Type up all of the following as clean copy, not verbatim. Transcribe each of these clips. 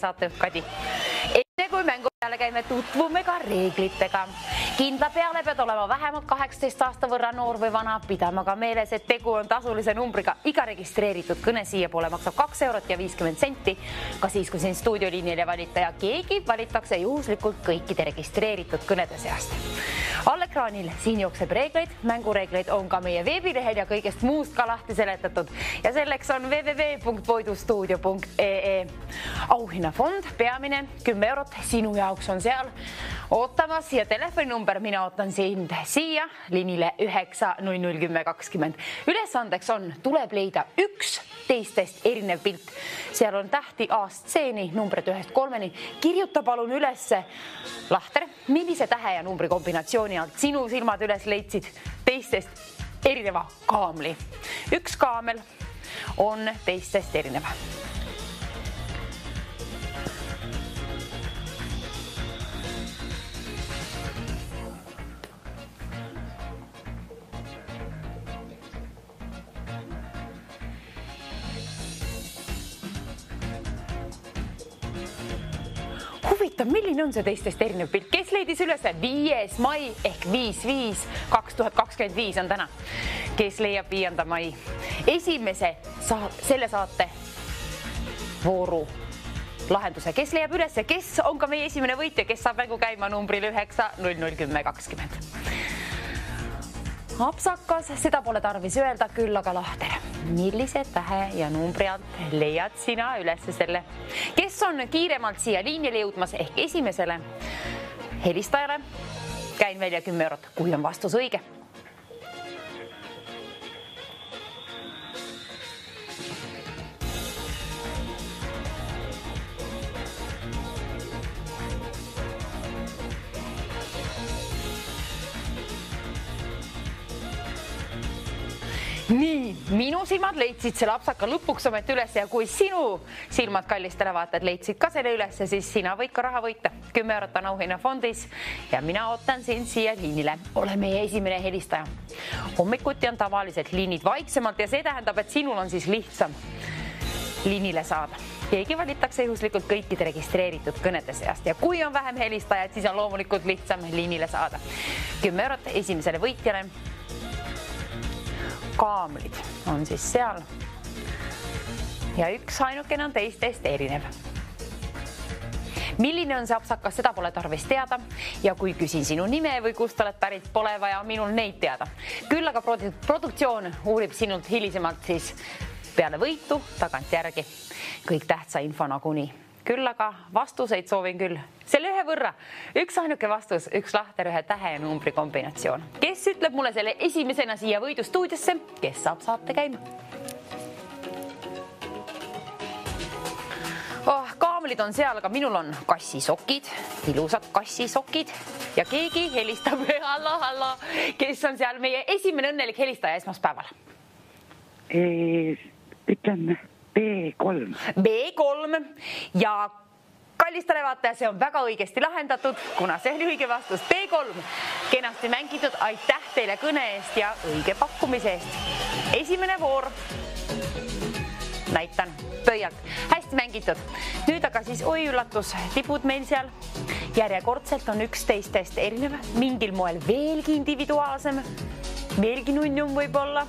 saatejuht Kadi. Enne kui mängu peale käime, tutvume ka reeglitega. Kindla peale pead olema vähemalt 18 aasta võrra noor või vana, pidama ka meeles, et tegu on tasulise numbriga. Iga registreeritud kõne siia poole maksab 2 eurot ja 50 senti. Ka siis, kui siin stuudioliinile valita ja keegi valitakse juhuslikult kõikide registreeritud kõnede seast. Allekraanil siin jookseb reegleid, mängureegleid on ka meie veebilehel ja kõigest muust ka lahti seletatud. Ja selleks on www.voidustuudio.ee. Auhinnafond, peamine 10 eurot, sinu jaoks on seal ootamas ja telefoninumber, mina ootan sind siia liinile 9001020. Ülesandeks on, tuleb leida üks teistest erinev pilt. Seal on tähti A-stseeni, numbrid 1-3. Kirjuta palun ülesse, Lahter, millise tähe ja numbri kombinatsiooni alt sinu silmad üles leidsid teistest erineva kaamli. Üks kaamel on teistest erineva. Huvitav, milline on see teistest erinev pilt? Kes leidis üles 5. mai ehk 5.5.2025 on täna? Kes leiab 5. mai? Selle saate vooru lahenduse. Kes leiab üles ja kes on ka meie esimene võitja, kes saab mängu käima numbril 9001020? Apsakas, seda pole tarvis öelda, küll aga Lahter. Millise tähe ja numbri alt leiad sina üles selle? Kes on kiiremalt siia liinile jõudmas ehk esimesele helistajale? Käin välja 10 eurot, kui on vastus õige. Nii, minu silmad leidsid selle apsaka lõpuks ometi üles ja kui sinu silmad kallistele vaatajad leidsid ka selle üles, siis sina võid ka raha võita. 10 eurot on auhinnafondis ja mina ootan sind siia liinile. Ole meie esimene helistaja. Hommikuti on tavaliselt liinid vaiksemalt ja see tähendab, et sinul on siis lihtsam liinile saada. Keegi valitakse juhuslikult kõikide registreeritud kõnede seast ja kui on vähem helistajad, siis on loomulikult lihtsam liinile saada. 10 eurot esimesele võitjale. Kaamlid on siis seal ja üks ainukene on teistest erinev. Milline on see apsakas, seda pole tarvis teada ja kui küsin sinu nime või kust oled pärit, pole vaja minul neid teada. Küll aga produktsioon uurib sinult hilisemalt siis peale võitu tagantjärgi kõik tähtsa info nagunii. Küll aga vastuseid soovin küll. Selle ühe võrra, üks ainuke vastus, üks Lahter, ühe tähe ja numbri kombinatsioon. Kes ütleb mulle selle esimesena siia võidustuudiosse, kes saab saate käima? Kaamlid on seal, aga minul on kassisokid, ilusad kassisokid ja keegi helistab, hallo, kes on seal meie esimene õnnelik helistaja esmaspäeval? Ütleme B3. B3 ja kallistele vaataja, see on väga õigesti lahendatud, kuna see oli õige vastus. B3, kenasti mängitud, aitäh teile kõne eest ja õige pakkumise eest. Esimene voor, näitan pöialt, hästi mängitud. Nüüd aga siis, oi üllatus, tibud meil seal. Järjekordselt on üks teistest erinev, mingil moel veelgi individuaalsem, veelgi nunnum võib-olla.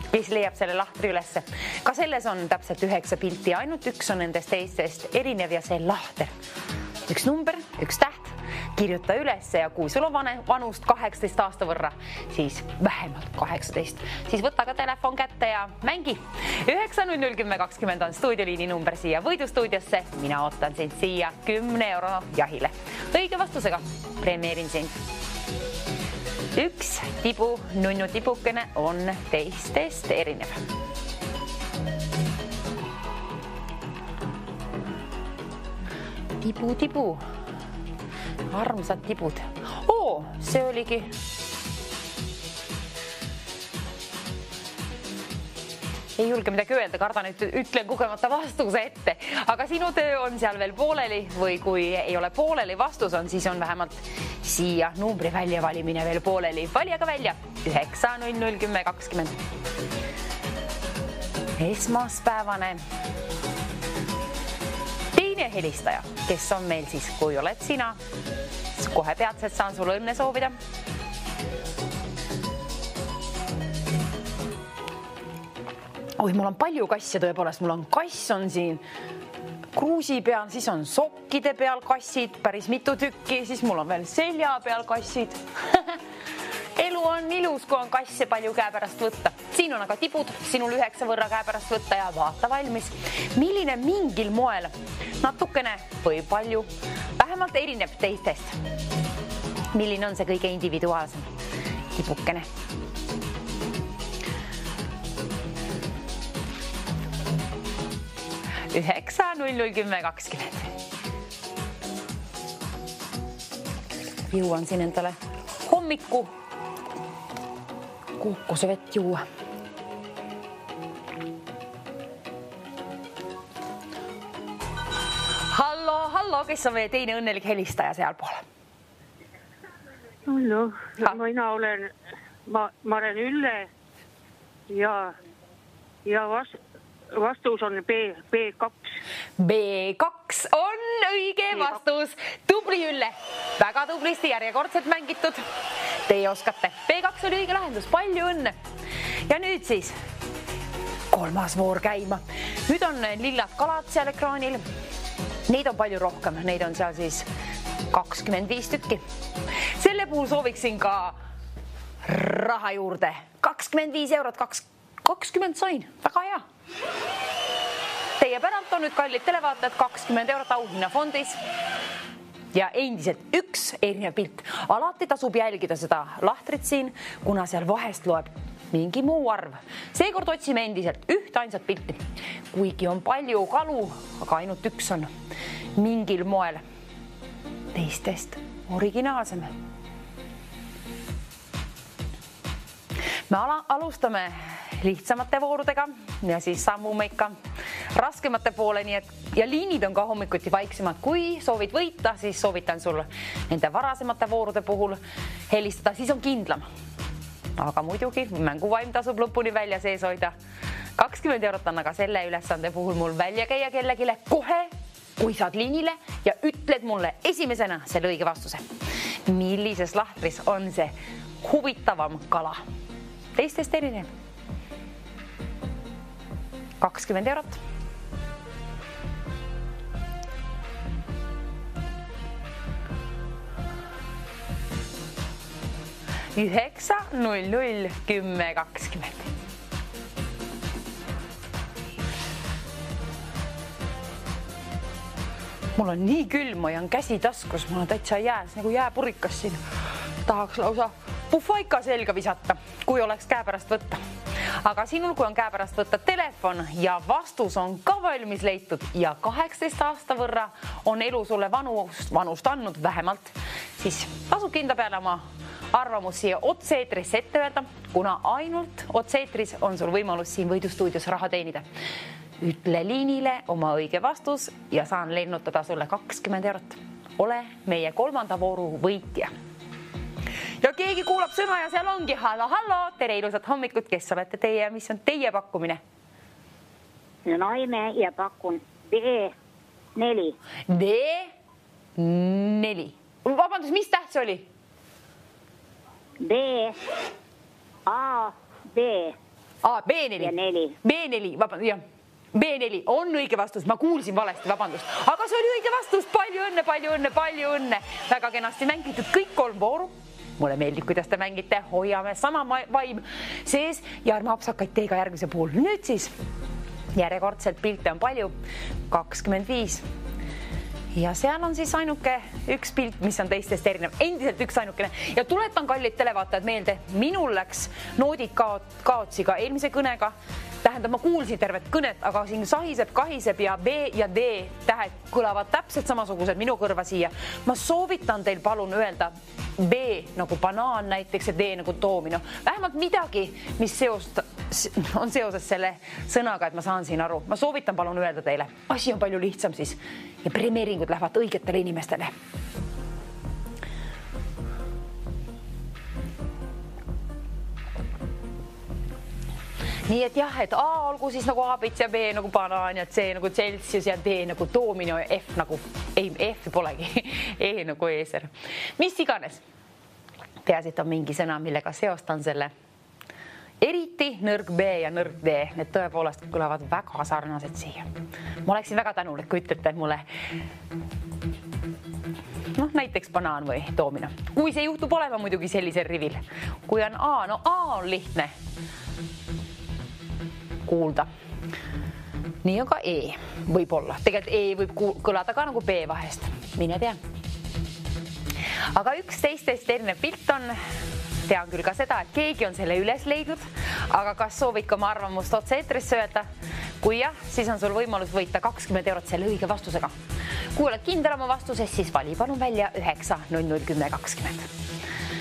Kes leiab selle Lahtri ülesse. Ka selles on täpselt 9 pilti, ainult üks on nendest teistest erinev ja see Lahter. Üks number, üks täht, kirjuta ülesse ja kui sul on vanust 18 aasta võrra, siis vähemalt 18. Siis võta ka telefon kätte ja mängi. 9001020 on stuudioliini number siia võidustuudiosse. Mina ootan sind siia 10 euro jahile. Õige vastusega premeerin sind. Üks tibu, nunnu tibukene on teistest erinev. Tibu. Armsad tibud. See oligi. Ei julge midagi öelda, kardan, et ütlen kogemata vastuse ette. Aga sinu töö on seal veel pooleli või kui ei ole pooleli vastus on, siis on vähemalt siia numbri väljavalimine veel pooleli. Vali aga välja 9001020. Esmaspäevane. Teine helistaja, kes on meil siis, kui oled sina, siis kohe peatselt saan sulle õnne soovida. Oi, mul on palju kasse tõepoolest, mul on kass on siin kruusi peal, siis on sokkide peal kassid, päris mitu tükki, siis mul on veel selja peal kassid. Elu on ilus, kui on kasse palju käepärast võtta. Siin on aga tibud, sinul 9 võrra käepärast võtta ja vaata valmis. Milline mingil moel, natukene või palju, vähemalt erineb teistest. Milline on see kõige individuaalsem tibukene? Üheksa, 001020. Jõuan siin endale hommiku kookosevett juua. Hallo, kes on meie teine õnnelik helistaja seal pool? No, mina olen Maren Ülle ja vastus on B2. B2 on õige vastus. Tubli Ülle, väga tublisti järjekordselt mängitud. Teie oskate. B2 oli õige lahendus, palju õnne. Ja nüüd siis kolmas voor käima. Nüüd on lillad kalad seal ekraanil. Neid on palju rohkem, neid on seal siis 25 tükki. Selle puhul sooviksin ka raha juurde. 25 eurot, 20 sain, väga hea. Teie päralt on nüüd kallid televaatajad 20 eurot auhinnafondis ja endiselt üks erinev pilt. Alati tasub jälgida seda lahtrit siin, kuna seal vahest loeb mingi muu arv. Seekord otsime endiselt üht ainsat pilti. Kuigi on palju kalu, aga ainult üks on mingil moel teistest originaalsem. Me alustame lihtsamate voorudega ja siis sammume ikka raskemate poole, nii et ja liinid on ka hommikuti vaiksemad. Kui soovid võita, siis soovitan sul nende varasemate voorude puhul helistada, siis on kindlam. Aga muidugi mänguvaim tasub lõpuni välja sees hoida. 20 eurot on aga selle ülesande puhul mul välja käia kellegile kohe, kui saad liinile ja ütled mulle esimesena selle õige vastuse. Millises lahtris on see huvitavam kala? Teistest erinev. 20 eurot. Üheksa, 00, 10, 20. Mul on nii külm, ma jään käsi taskus, mul on täitsa jääs nagu jääpurikas siin. Tahaks lausa pufaika selga visata, kui oleks käepärast võtta. Aga sinul, kui on käepärast võtta telefon ja vastus on ka valmis leitud ja 18 aasta võrra on elu sulle vanust andnud vähemalt, siis tasub kinda peale oma arvamus siia otse-eetrisse ette öelda, kuna ainult otse-eetris on sul võimalus siin võidustuudios raha teenida. Ütle liinile oma õige vastus ja saan lennutada sulle 20 eurot. Ole meie kolmanda vooru võitja. Ja keegi kuulab sõna ja seal ongi hallo, tere ilusat hommikut, kes olete teie ja mis on teie pakkumine? Naime ja pakun B4. D4. Vabandus, mis täht see oli? B4. Ja 4. B4, vabandust, jah. B4 on õige vastus, ma kuulsin valesti, vabandust. Aga see oli õige vastus, palju õnne. Väga kenasti mängitud kõik 3 vooru. Mulle meeldib, kuidas te mängite, hoiame sama vaim sees ja ärme apsakaid teiega järgmise puhul. Nüüd siis järjekordselt pilte on palju, 25. Ja seal on siis ainuke üks pilt, mis on teistest erinev. Endiselt üks ainukene. Ja tuletan kallid televaatajad meelde, minul läks noodid kaotsi ka eelmise kõnega. Tähendab, ma kuulsin tervet kõnet, aga siin sahiseb, kahiseb ja B ja D tähed kõlavad täpselt samasugused minu kõrva siia. Ma soovitan teil palun öelda B nagu banaan näiteks ja D nagu doomino. Vähemalt midagi, mis on seoses selle sõnaga, et ma saan siin aru. Ma soovitan palun öelda teile. Asi on palju lihtsam siis ja premeeringud lähevad õigetele inimestele. nii et jah, et A olgu siis nagu abits ja B nagu banaan ja C nagu Celsius ja D nagu doomino ja F nagu, ei F polegi, E nagu eeser. Mis iganes. Peas, et on mingi sõna, millega seostan selle. Eriti nõrg B ja nõrg D, need tõepoolest kõlavad väga sarnased siia. Ma oleksin väga tänulik, kui ütlete mulle näiteks banaan või doomino. Kui see juhtub olema muidugi sellisel rivil. Kui on A, no A on lihtne kuulda. Nii on ka E võib-olla. Tegelikult E võib kõlada ka nagu B vahest. Mine tea. Aga üks teistest erinev pilt on, tean küll ka seda, et keegi on selle üles leidnud, aga kas soovid ka oma arvamust otse eetrisse öelda? Kui jah, siis on sul võimalus võita 20 eurot selle õige vastusega. Kui oled kindel oma vastuses, siis vali palun välja 9 00 10 20.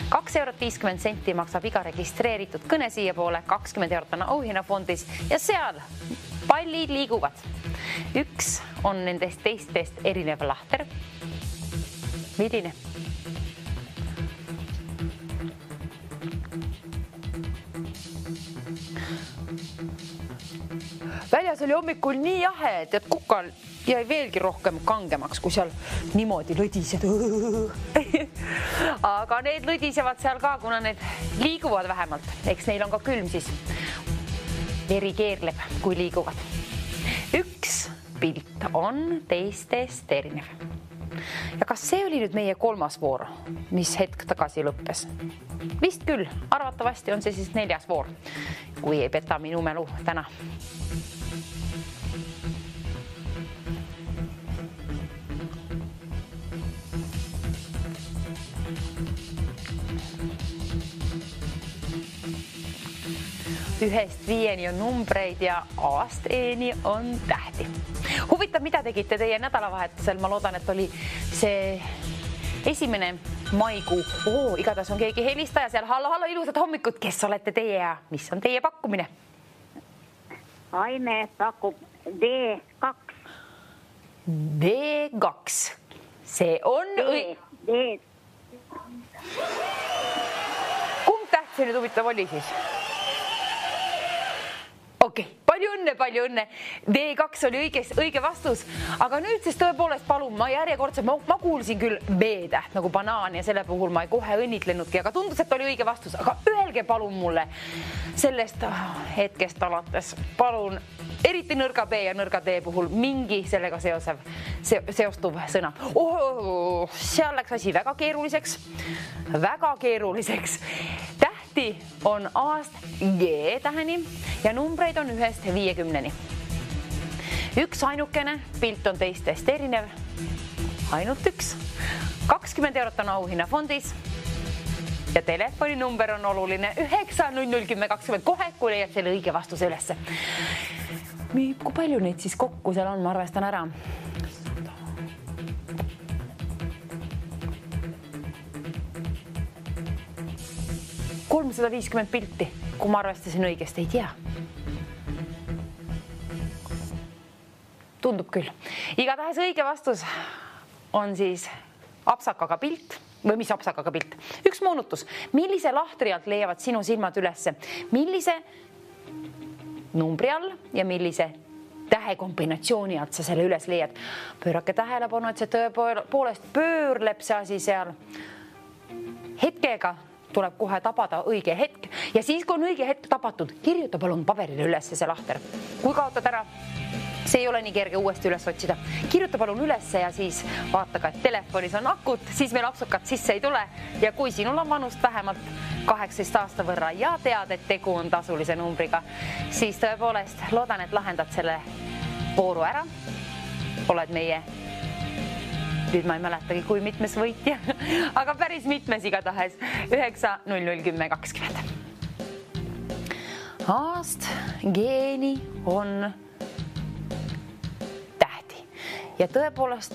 2 eurot 50 senti maksab iga registreeritud kõne siia poole, 20 eurot on auhinnafondis ja seal pallid liiguvad. Üks on nendest teistest erinev lahter. Milline? Väljas oli hommikul nii jahe, et kukal jäi veelgi rohkem kangemaks, kui seal niimoodi lõdised. Aga need lõdisevad seal ka, kuna need liiguvad vähemalt. Eks neil on ka külm siis. Veri keerleb, kui liiguvad. Üks pilt on teistest erinev. Ja kas see oli nüüd meie 3. voor, mis hetk tagasi lõppes? Vist küll, arvatavasti on see siis 4. voor, kui ei peta minu mälu täna. Ühest 5 on numbreid ja A-st E-ni on tähti. Huvitav, mida tegite teie nädalavahetusel? Ma loodan, et oli see 1. maikuu. Igatahes on keegi helistaja seal. Hallo, ilusat hommikut. Kes olete teie ja mis on teie pakkumine? Aime pakub D2. D2. See on... D. Kumb täht see nüüd huvitav oli siis? Okei, palju õnne. D2 oli õige vastus, aga nüüd siis tõepoolest palun, ma järjekordselt, ma kuulsin küll B-täht nagu banaan ja selle puhul ma ei kohe õnnitlenudki, aga tundus, et oli õige vastus, aga öelge palun mulle sellest hetkest alates, palun, eriti nõrga B ja nõrga D puhul mingi sellega seostuv sõna. Seal läks asi väga keeruliseks. Tähti on A-st G täheni ja numbreid on 1-st 50-ni. Üks ainukene pilt on teistest erinev. Ainult üks. 20 eurot on auhinnafondis ja telefoninumber on oluline 9 00 10 20. Kohe, kui leiad selle õige vastuse ülesse. Kui palju neid siis kokku seal on, ma arvestan ära. 350 pilti, kui ma arvestasin õigesti, ei tea. Tundub küll. Igatahes õige vastus on siis apsakaga pilt. Või mis apsakaga pilt? Üks moonutus. Millise lahtri alt leiavad sinu silmad ülesse? Millise numbri all ja millise tähekombinatsiooni alt sa selle üles leiad? Pöörake tähelepanu, et see tõepoolest pöörleb see asi seal. Hetkega tuleb kohe tabada õige hetk ja siis, kui on õige hetk tabatud, kirjuta palun paberile üles see lahter. Kui kaotad ära, see ei ole nii kerge uuesti üles otsida. Kirjuta palun üles ja siis vaata ka, et telefonis on akut, siis meil apsukat sisse ei tule ja kui sinul on vanust vähemalt 18 aasta võrra ja tead, et tegu on tasulise numbriga, siis tõepoolest loodan, et lahendad selle vooru ära. Oled meie, nüüd ma ei mäletagi, kui mitmes võitja, aga päris mitmes igatahes 9 00 10 20. A-st G-ni on tähti ja tõepoolest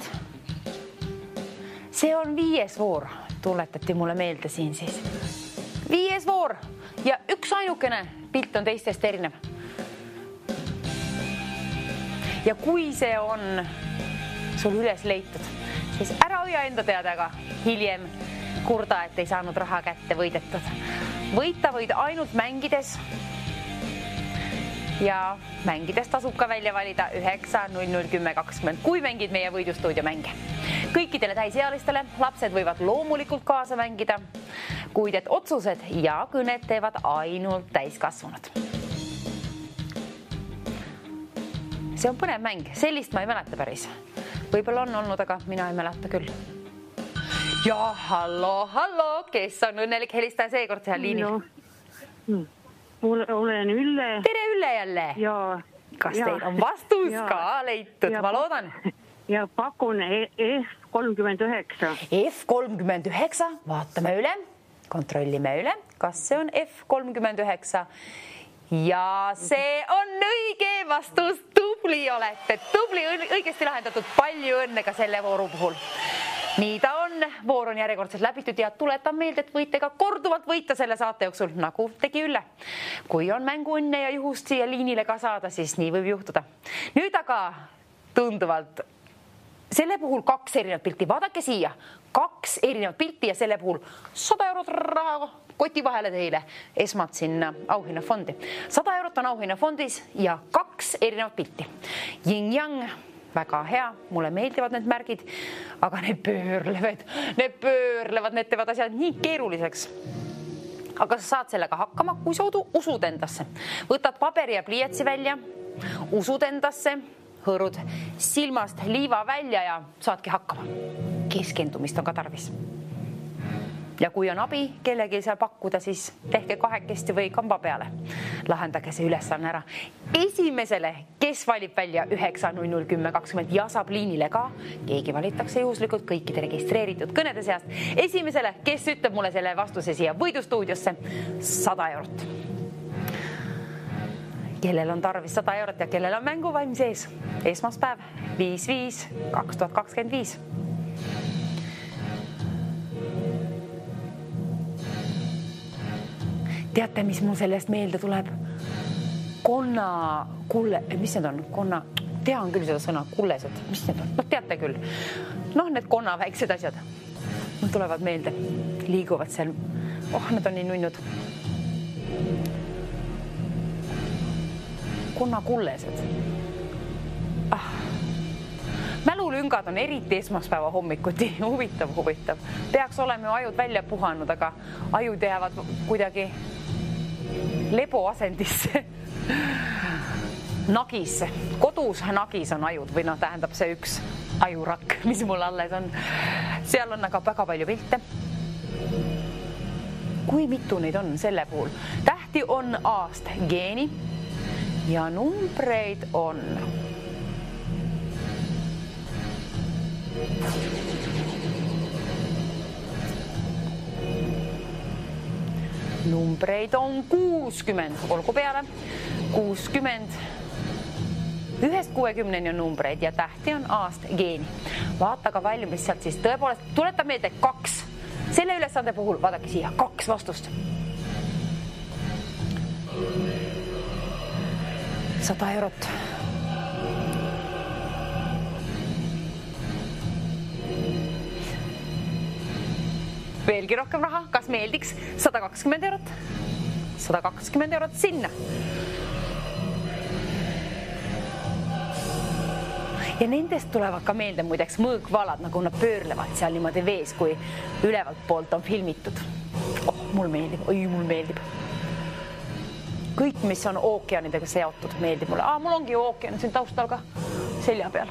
see on 5. voor, tuletati mulle meelde siin siis. 5. voor ja üks ainukene pilt on teistest erinev. Ja kui see on sul üles leitud, siis ära hoia enda teadega hiljem kurda, et ei saanud raha kätte võidetud. Võita võid ainult mängides ja mängides tasub ka välja valida 9001020, kui mängid meie võidustuudio mänge. Kõikidele täisealistele lapsed võivad loomulikult kaasa mängida, kuid et otsused ja kõned teevad ainult täiskasvanud. See on põnev mäng, sellist ma ei mäleta päris. Võib-olla on olnud, aga mina ei mäleta küll. Ja hallo, kes on õnnelik helistaja seekord seal liinil? Olen Ülle. Tere Ülle jälle! Ja, kas teil on vastus ka leitud? Ma loodan. Ja pakun F39. F39, vaatame üle, kontrollime üle, kas see on F39. Ja see on õige vastus, tubli olete, tubli, õigesti lahendatud, palju õnne ka selle vooru puhul. Nii ta on, voor on järjekordselt läbitud ja tuletan meelde, et võite ka korduvalt võita selle saate jooksul, nagu tegi Ülle. Kui on mängu õnne ja juhust siia liinile ka saada, siis nii võib juhtuda. Nüüd aga tunduvalt selle puhul 2 erinevat pilti, vaadake siia, 2 erinevat pilti ja selle puhul 100 eurot raha koti vahele teile, esmalt sinna auhinnafondi. 100 eurot on auhinnafondis ja 2 erinevat pilti. Yin-yang, väga hea, mulle meeldivad need märgid, aga need pöörlevad, need teevad asjad nii keeruliseks. Aga sa saad sellega hakkama, kui sa usud endasse. Võtad paberi ja pliiatsi välja, usud endasse, hõõrud silmast liiva välja ja saadki hakkama. Keskendumist on ka tarvis. Ja kui on abi kellegi seal pakkuda, siis tehke kahekesti või kamba peale. Lahendage see ülesanne ära. Esimesele, kes valib välja 9001020 ja saab liinile ka, keegi valitakse juhuslikult kõikide registreeritud kõnede seast. Esimesele, kes ütleb mulle selle vastuse siia võidustuudiosse, 100 eurot. Kellel on tarvis 100 eurot ja kellel on mänguvaim sees? Esmaspäev, 5.5.2025. Teate, mis mul sellest meelde tuleb? Mis need on? Tean küll seda sõna, kullesed. Mis need on? No teate küll. Need konna väiksed asjad. Mul tulevad meelde. Liiguvad seal. Need on nii nunnud. Konna kullesed. Mälulüngad on eriti esmaspäeva hommikuti. Huvitav. Peaks olema ju ajud välja puhanud, aga ajud jäävad kuidagi lebo asendisse. Nagis, kodus nagis on ajud või tähendab see üks ajurakk, mis mul alles on. Seal on aga väga palju pilte. Kui mitu neid on selle puhul? Tähti on A-st geeni ja numbreid on. Numbreid on 60, olgu peale, 60, 1-60 on numbreid ja tähti on A-st geeni. Vaata ka valmis sealt siis tõepoolest, tuletab meelde 2. Selle ülesande puhul, vaadake siia, 2 vastust. 100 eurot. Veelgi rohkem raha, kas meeldiks? 120 eurot. 120 eurot sinna. Ja nendest tulevad ka meelde muideks mõõgvalad, nagu nad pöörlevad seal niimoodi vees, kui ülevalt poolt on filmitud. Mul meeldib. Kõik, mis on ookeanidega seotud, meeldib mulle. Mul ongi ookean siin taustal ka selja peal.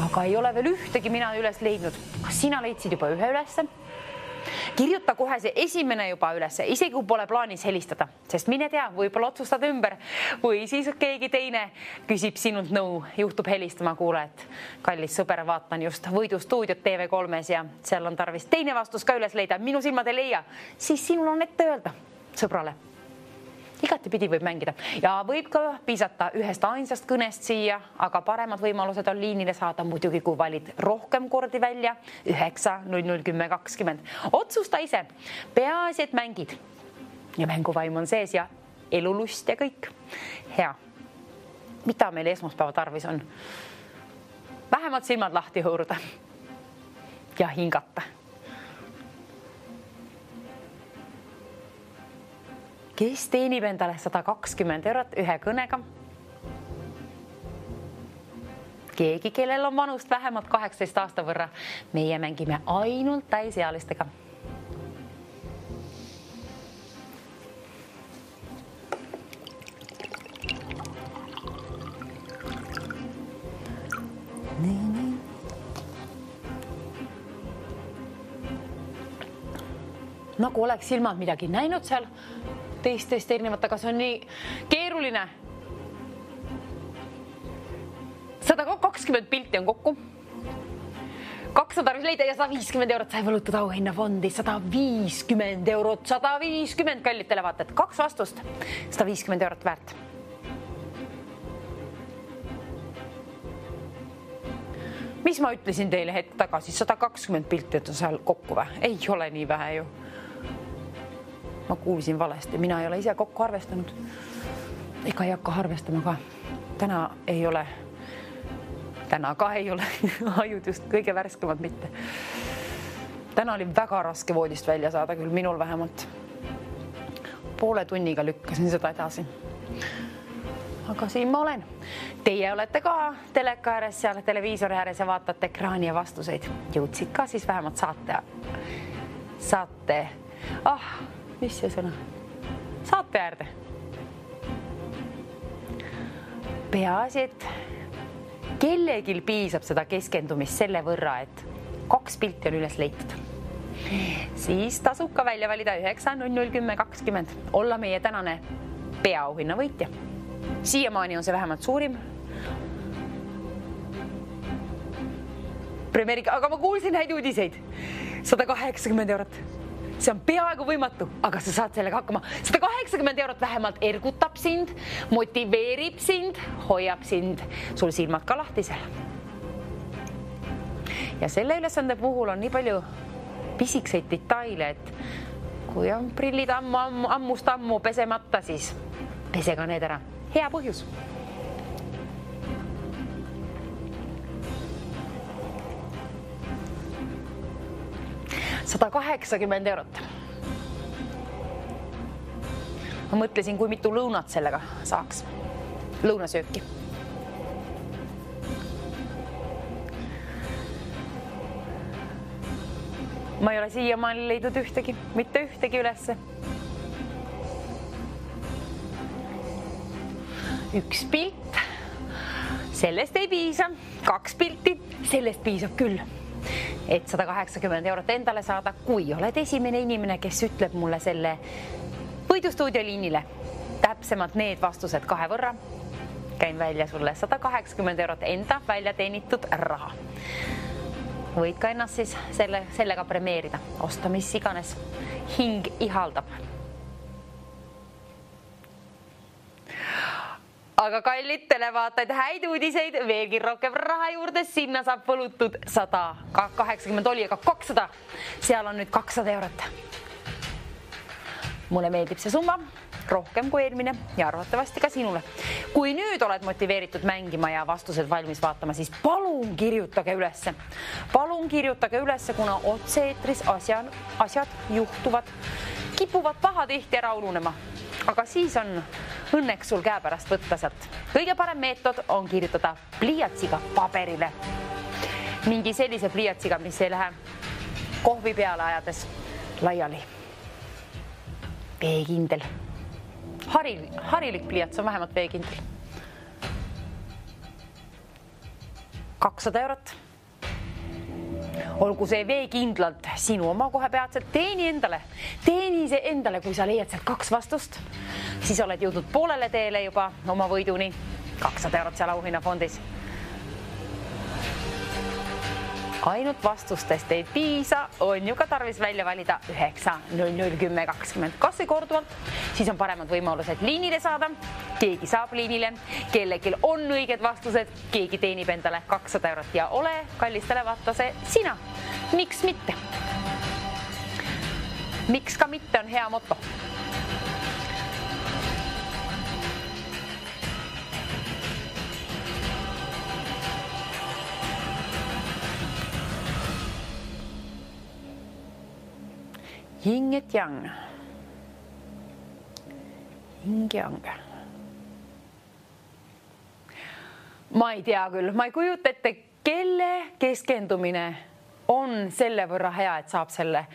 Aga ei ole veel ühtegi mina üles leidnud. Kas sina leidsid juba ühe ülesse? Kirjuta kohe see esimene juba ülesse, isegi kui pole plaanis helistada, sest mine tea, võib-olla otsustad ümber või siis keegi teine küsib sinult nõu, juhtub helistama, kuule, et kallis sõber, vaatan just võidustuudiot TV3-s ja seal on tarvis teine vastus ka üles leida, minu silmad ei leia, siis sinul on ette öelda sõbrale. Igatipidi võib mängida ja võib ka piisata ühest ainsast kõnest siia, aga paremad võimalused on liinile saada muidugi, kui valid rohkem kordi välja 9001020. Otsusta ise, peaasi, et mängid ja mänguvaim on sees ja elulust ja kõik. Hea, mida meil esmaspäeva tarvis on? Vähemalt silmad lahti hõõruda ja hingata. kes teenib endale 120 eurot ühe kõnega? Keegi, kellel on vanust vähemalt 18 aasta võrra. Meie mängime ainult täisealistega. Nii. Nagu oleks silmad midagi näinud seal teistest erinevat, aga see on nii keeruline. 120 pilti on kokku. 200 tarvis leida ja 150 eurot sai võlutada auhinnafondi. 150 eurot, 150 kallid televaated. 2 vastust, 150 eurot väärt. Mis ma ütlesin teile hetk tagasi? 120 pilti on seal kokku või? Ei ole nii vähe ju. Ma kuulsin valesti. Mina ei ole ise kokku arvestanud. Ega ei hakka arvestama ka. Täna ei ole ajud just kõige värskemad mitte. Täna oli väga raske voodist välja saada, küll minul vähemalt. Poole tunniga lükkasin seda edasi. Aga siin ma olen. Teie olete ka teleka ääres, seal televiisori ääres ja vaatate ekraani ja vastuseid. Jõudsid ka siis vähemalt saate. Mis see sõna? Saate äärde. Peaasi, et kellegil piisab seda keskendumist selle võrra, et 2 pilti on üles leitud. Siis tasub ka välja valida 9-0-10-20. Olla meie tänane peaauhinna võitja. Siiamaani on see vähemalt suurim. Premeeriga, aga ma kuulsin häid uudiseid. 180 eurot. See on peaaegu võimatu, aga sa saad sellega hakkama. 180 eurot vähemalt ergutab sind, motiveerib sind, hoiab sind, sul silmad ka lahtisel. Ja selle ülesande puhul on nii palju pisikseid detaile, et kui on prillid ammust ammu pesemata, siis pese ka need ära. Hea põhjus. €180 eurot. Ma mõtlesin, kui mitu lõunat sellega saaks. Lõunasööki. Ma ei ole siiamaani leidnud ühtegi, mitte ühtegi ülesse. 1 pilt, sellest ei piisa, 2 pilti, sellest piisab küll. Et 180 eurot endale saada, kui oled esimene inimene, kes ütleb mulle selle võidustuudio liinile. Täpsemalt need vastused 2 võrra. Käin välja sulle 180 eurot enda välja teenitud raha. Võid ka ennast siis sellega premeerida. Osta mis iganes hing ihaldab. Aga kallid televaatajad, häid uudiseid, veelgi rohkem raha juurde, sinna saab võlutud 180 oli, aga 200. Seal on nüüd 200 eurot. Mulle meeldib see summa rohkem kui eelmine ja arvatavasti ka sinule. Kui nüüd oled motiveeritud mängima ja vastused valmis vaatama, siis palun kirjutage ülesse. Palun kirjutage ülesse, kuna otse-eetris asjad juhtuvad, kipuvad pahatihti ära ununema. Aga siis on õnneks sul käepärast võtta sealt. Kõige parem meetod on kirjutada pliiatsiga paberile. Mingi sellise pliiatsiga, mis ei lähe kohvi peale ajades laiali. Veekindel. Harilik pliiats on vähemalt veekindel. 200 eurot. Olgu see veekindlalt sinu oma kohe peatselt, teeni see endale, kui sa leiad sealt 2 vastust, siis oled jõudnud poolele teele juba oma võiduni. 200 eurot seal auhinnafondis. Ainult vastustest ei piisa, on ju ka tarvis välja valida 9-0-10-20. Kas või korduvalt, siis on paremad võimalused liinile saada. Keegi saab liinile, kellegil on õiged vastused, keegi teenib endale 200 eurot ja ole kallis televaatlase sina. Miks mitte? Miks ka mitte on hea moto. Yin et yang. hingehange. Ma ei tea küll, ma ei kujuta ette, kelle keskendumine on selle võrra hea, et saab selle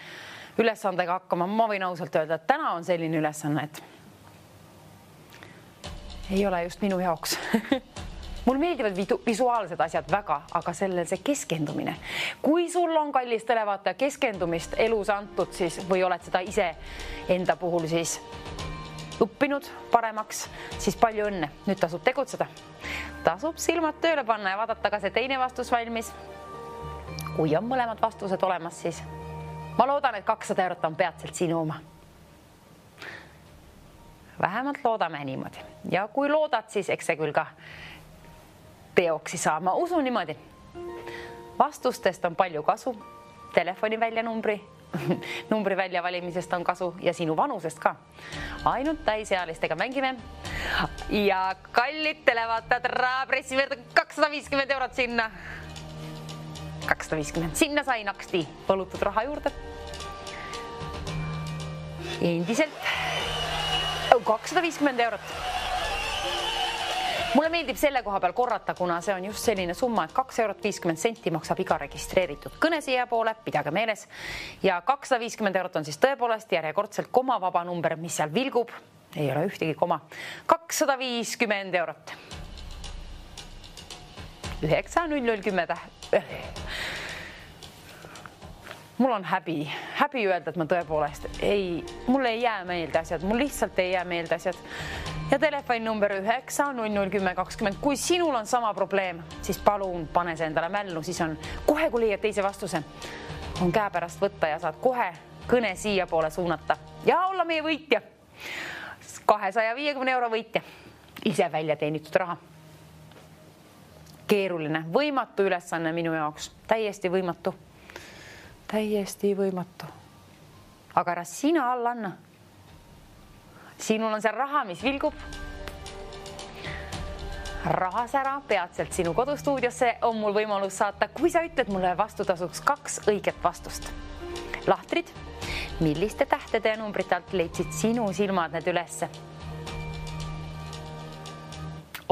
ülesandega hakkama. Ma võin ausalt öelda, et täna on selline ülesanne, et ei ole just minu jaoks. Mul meeldivad visuaalsed asjad väga, aga sellel see keskendumine. Kui sul on kallis televaataja keskendumist elus antud, siis või oled seda ise enda puhul siis õppinud paremaks, siis palju õnne. Nüüd tasub tegutseda. Tasub silmad tööle panna ja vaadata ka see teine vastus valmis. Kui on mõlemad vastused olemas, siis ma loodan, et 200 eurot on peatselt sinu oma. Vähemalt loodame niimoodi. Ja kui loodad, siis eks see küll ka teoksi saa. Ma usun niimoodi. Vastustest on palju kasu. Telefoni väljanumbri väljavalimisest on kasu ja sinu vanusest ka. Ainult täisealistega mängime. Ja kallid televaatajad, pressime 250 eurot sinna. 250. Sinna sai naksti võlutud raha juurde. Endiselt 250 eurot. Mulle meeldib selle koha peal korrata, kuna see on just selline summa, et 2 eurot 50 senti maksab iga registreeritud kõne siia poole, pidage meeles. Ja 250 eurot on siis tõepoolest järjekordselt komavaba number, mis seal vilgub. Ei ole ühtegi koma. 250 eurot. 90010 Mul on häbi öelda, et ma tõepoolest mulle ei jää meelde asjad, mul lihtsalt ei jää meelde asjad. Ja telefoni number 9001020. Kui sinul on sama probleem, siis palun pane see endale mällu, siis on kohe, kui leiad teise vastuse, on käe pärast võtta ja saad kohe kõne siia poole suunata ja olla meie võitja. 250 euro võitja. Ise välja teenitud raha. Keeruline, võimatu ülesanne minu jaoks. Täiesti võimatu. Aga ära sina alla anna. Sinul on see raha, mis vilgub. Rahasära peatselt sinu kodustuudiosse on mul võimalus saata, kui sa ütled mulle vastutasuks 2 õiget vastust. Lahtrid, milliste tähtede ja numbrite alt leidsid sinu silmad need ülesse?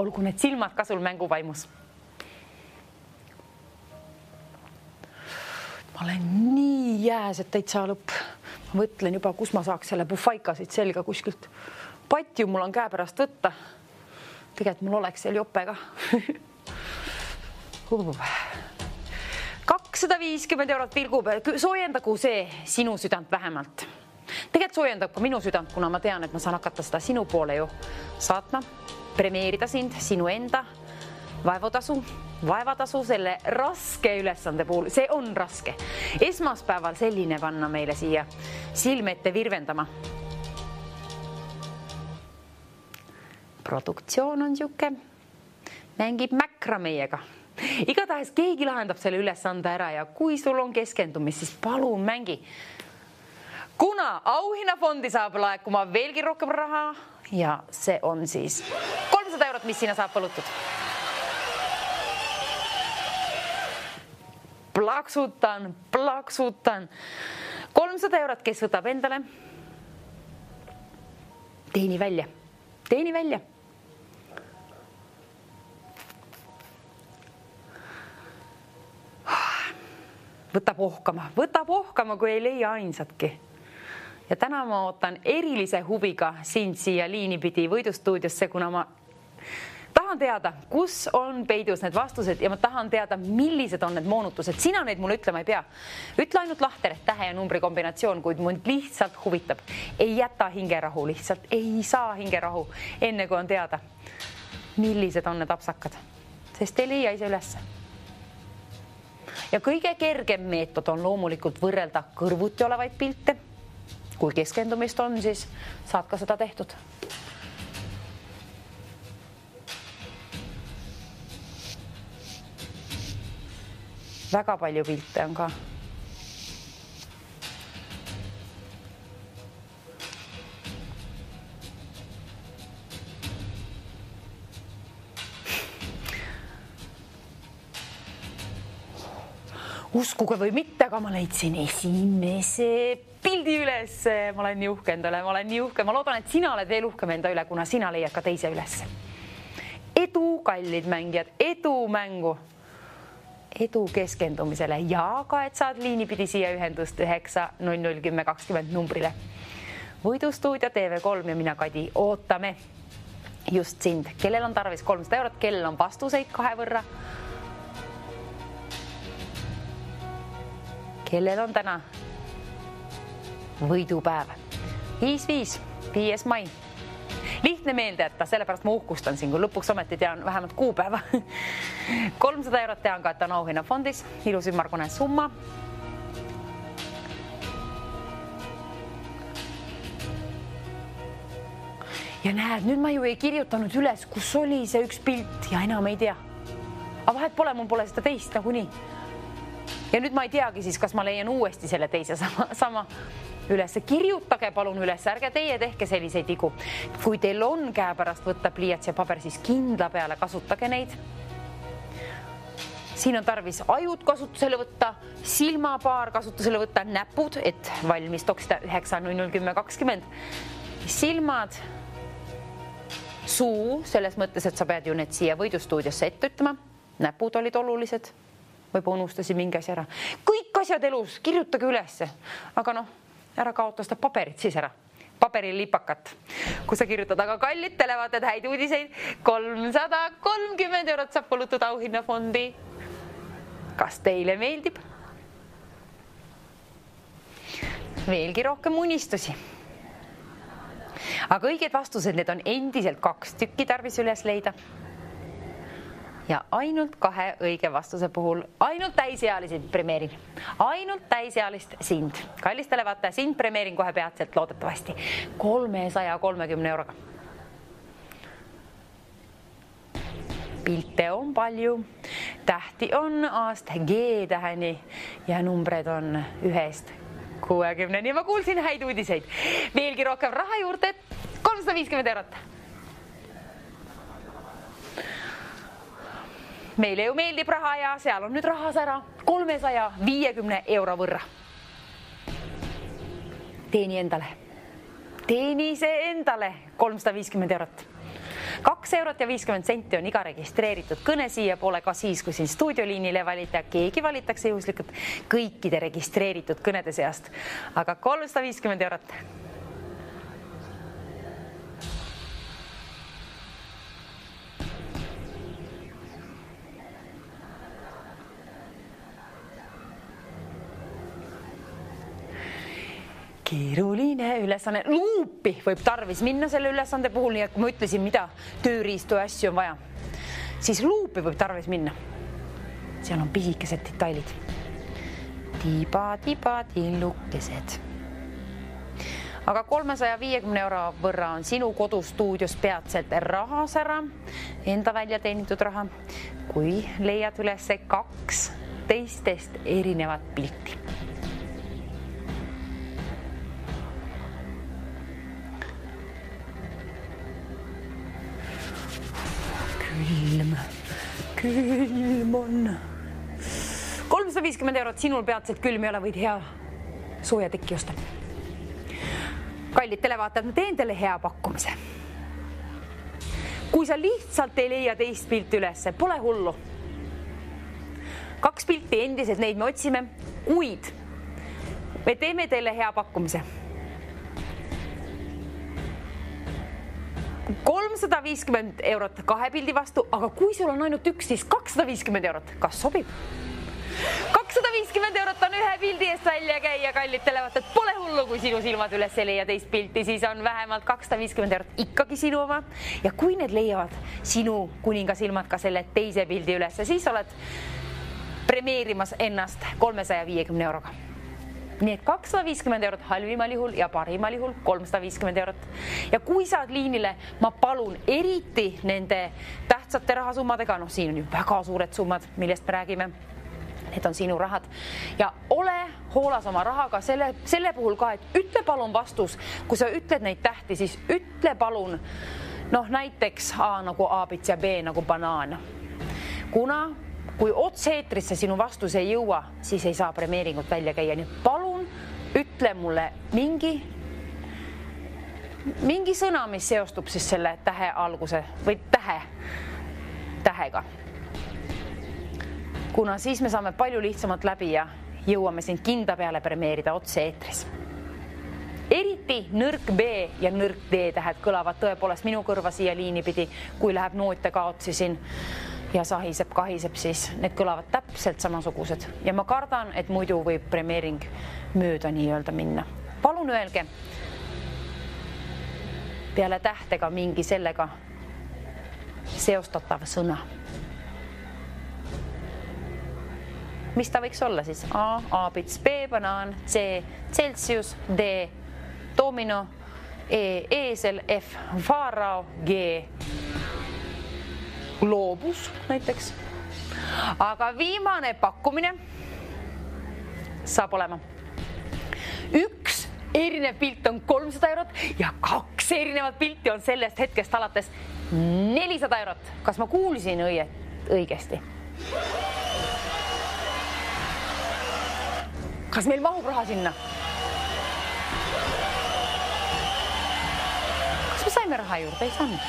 Olgu need silmad ka sul mänguvaimus. Ma olen nii jääs, et täitsa lõpp. Ma mõtlen juba, kus ma saaks selle bufaikasid selga kuskilt. Patju mul on käe pärast võtta. Tegelikult mul oleks seal jope ka. 250 eurot vilgub. Soojendagu see sinu südant vähemalt. Tegelikult soojendab ka minu südant, kuna ma tean, et ma saan hakata seda sinu poole ju saatma. Premeerida sind, sinu enda vaevatasu selle raske ülesande puhul. See on raske. Esmaspäeval selline panna meile siia silme ette virvendama. Produktsioon on siuke, mängib mäkra meiega. Igatahes keegi lahendab selle ülesande ära ja kui sul on keskendumist, siis palun mängi. Kuna auhinnafondi saab laekuma veelgi rohkem raha ja see on siis 300 eurot, mis sinna saab võlutud. Plaksutan. 300 eurot, kes võtab endale. Teeni välja. Võta pohkama, kui ei leia ainsatki. Ja täna ma ootan erilise huviga sind siia liinipidi võidustuudiosse, kuna ma tahan teada, kus on peidus need vastused ja ma tahan teada, millised on need moonutused. Sina neid mulle ütlema ei pea. Ütle ainult lahter, tähe ja numbri kombinatsioon, kuid mind lihtsalt huvitab. Ei jäta hingerahu, lihtsalt ei saa hingerahu, enne kui on teada, millised on need apsakad. Sest ei leia ise ülesse. Ja kõige kergem meetod on loomulikult võrrelda kõrvuti olevaid pilte. Kui keskendumist on, siis saad ka seda tehtud. Väga palju pilte on ka. Uskuge või mitte, aga ma leidsin esimese pildi. pildi üles. Ma olen nii uhke endale, ma olen nii uhke. Ma loodan, et sina oled veel uhkem enda üle, kuna sina leiad ka teise üles. Edu, kallid mängijad, edu mängu. Edu keskendumisele ja ka, et saad liinipidi siia ühendust 9001020 numbrile. Võidustuudio TV3 ja mina, Kadi, ootame just sind. Kellel on tarvis 300 eurot, kellel on vastuseid 2 võrra. Kellel on täna võidupäev? 5-5, 5. mai. Lihtne meelde jätta, sellepärast ma uhkustan siin, kui lõpuks ometi tean vähemalt kuupäeva. 300 eurot tean ka, et on auhinnafondis. Ilus ümmargune summa. Ja näed, nüüd ma ju ei kirjutanud üles, kus oli see üks pilt ja enam ei tea. Aga vahet pole, mul pole seda teist nagunii. Ja nüüd ma ei teagi siis, kas ma leian uuesti selle teise sama üles. Kirjutage palun üles, ärge teie tehke selliseid vigu. Kui teil on käepärast võtta pliiats ja paber, siis kindla peale kasutage neid. Siin on tarvis ajud kasutusele võtta, silmapaar kasutusele võtta, näpud, et valmis toksida 9001020. Silmad, suu, selles mõttes, et sa pead ju need siia võidustuudiosse ette ütlema. Näpud olid olulised. Võib unustasin mingi asja ära. Kõik asjad elus, kirjutage ülesse. Aga ära kaota seda paberit siis ära. Paberillipakat. Kui sa kirjutad, aga kallid televaated, häid uudiseid. 330 eurot saab kulutada auhinnafondi. Kas teile meeldib? Veelgi rohkem unistusi. Aga õiged vastused, need on endiselt 2 tükki tarvis üles leida. Ja ainult 2 õige vastuse puhul, ainult täisealisi premeerin. Ainult täisealist sind. Kallis televaataja, sind premeerin kohe peatselt loodetavasti 330 euroga. Pilte on palju, tähti on A-st G-täheni ja numbreid on 1-st 60. Nii ma kuulsin häid uudiseid. Veelgi rohkem raha juurde, 350 eurot. Meile ju meeldib raha ja seal on nüüd rahas ära 350 euro võrra. Teeni endale. Teeni see endale 350 eurot. 2 eurot ja 50 senti on iga registreeritud kõne siia poole ka siis, kui siin stuudioliinile valite. Keegi valitakse juhuslikult kõikide registreeritud kõnede seast. Aga 350 eurot. Keeruline ülesanne. Luupi võib tarvis minna selle ülesande puhul, nii et kui ma ütlesin, mida tööriistu ja asju on vaja, siis luupi võib tarvis minna. Seal on pisikesed detailid. Tiba tillukesed. Aga 350 euro võrra on sinu kodustuudios peatselt rahas ära, enda välja teenitud raha, kui leiad üles 2 teistest erinevat pilti. Külm on. 350 eurot sinul peatselt külm ei ole, võid hea sooja tekki osta. Kallid televaatajad, ma teen teile hea pakkumise. Kui sa lihtsalt ei leia teist pilti ülesse, pole hullu. 2 pilti endiselt, neid me otsime, kuid me teeme teile hea pakkumise. 350 eurot 2 pildi vastu, aga kui sul on ainult 1, siis 250 eurot. Kas sobib? 250 eurot on 1 pildi eest välja käia, kallid televaatajad. Pole hullu, kui sinu silmad üles ei leia teist pilti, siis on vähemalt 250 eurot ikkagi sinu oma. Ja kui need leiavad sinu kuningasilmad ka selle teise pildi üles, siis oled premeerimas ennast 350 euroga. Nii et 250 eurot halvimal juhul ja parimal juhul 350 eurot. Ja kui saad liinile, ma palun eriti nende tähtsate rahasummadega, siin on ju väga suured summad, millest me räägime, need on sinu rahad. Ja ole hoolas oma rahaga selle puhul ka, et ütle palun vastus, kui sa ütled neid tähti, siis ütle palun, näiteks A nagu aabits ja B nagu banaan. Kuna kui otse-eetrisse sinu vastus ei jõua, siis ei saa premeeringut välja käia. Nii palun ütle mulle mingi sõna, mis seostub siis selle tähe alguse või tähega. Kuna siis me saame palju lihtsamalt läbi ja jõuame sind kinda peale premeerida otse eetris. Eriti nõrk B ja nõrk D tähed kõlavad tõepoolest minu kõrva siia liini pidi, kui läheb noote kaotsi siin ja sahiseb, kahiseb, siis need kõlavad täpselt samasugused. Ja ma kardan, et muidu võib premeering mööda nii-öelda minna. Palun öelge peale tähtega mingi sellega seostatav sõna. Mis ta võiks olla siis? A, aabits, B, banaan, C, Celsius, D, domino, E, eesel, F, faarao, G, gloobus näiteks. Aga viimane pakkumine saab olema. Üks erinev pilt on 300 eurot ja 2 erinevat pilti on sellest hetkest alates 400 eurot. Kas ma kuulsin õigesti? Kas meil mahub raha sinna? Kas me saime raha juurde? Ei saanud.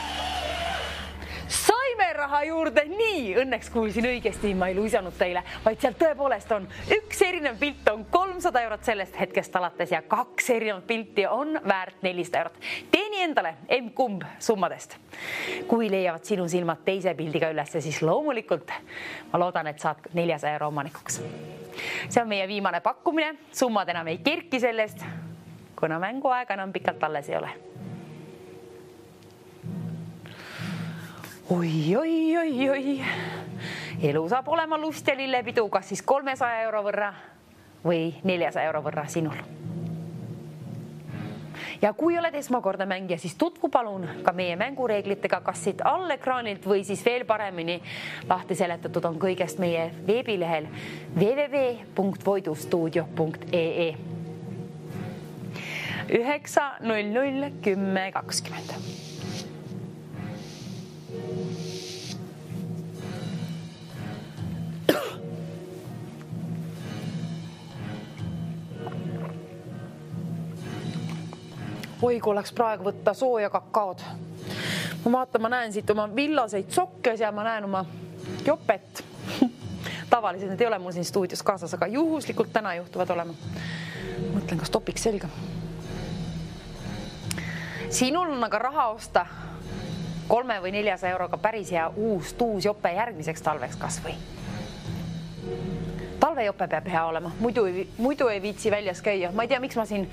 Saime raha juurde, nii õnneks kuulsin õigesti, ma ei luisanud teile, vaid seal tõepoolest on üks erinev pilt on 300 eurot sellest hetkest alates ja 2 erinevat pilti on väärt 400 eurot. Teeni endale kumb summadest. Kui leiavad sinu silmad teise pildiga üles, siis loomulikult ma loodan, et saad 400 euro omanikuks. See on meie viimane pakkumine, summad enam ei kerki sellest, kuna mänguaega enam pikalt alles ei ole. Oi. Elu saab olema lust ja lillepidu, kas siis 300 euro võrra või 400 euro võrra sinul. Ja kui oled esmakordne mängija, siis tutvu palun ka meie mängureeglitega, kas siit all ekraanilt või siis veel paremini lahti seletatud on kõigest meie veebilehel www.voidustuudio.ee 9:00:10:20. Oi, kui oleks praegu võtta sooja kakaod. Ma vaatan, ma näen siit oma villaseid sokkes ja ma näen oma jopet. Tavaliselt need ei ole mul siin stuudios kaasas, aga juhuslikult täna juhtuvad olema. Mõtlen, kas topiks selga. Sinul on aga raha osta 3 või 400 euroga päris hea uus jope järgmiseks talveks kas või. Talvejope peab hea olema, muidu ei viitsi väljas käia. Ma ei tea, miks ma siin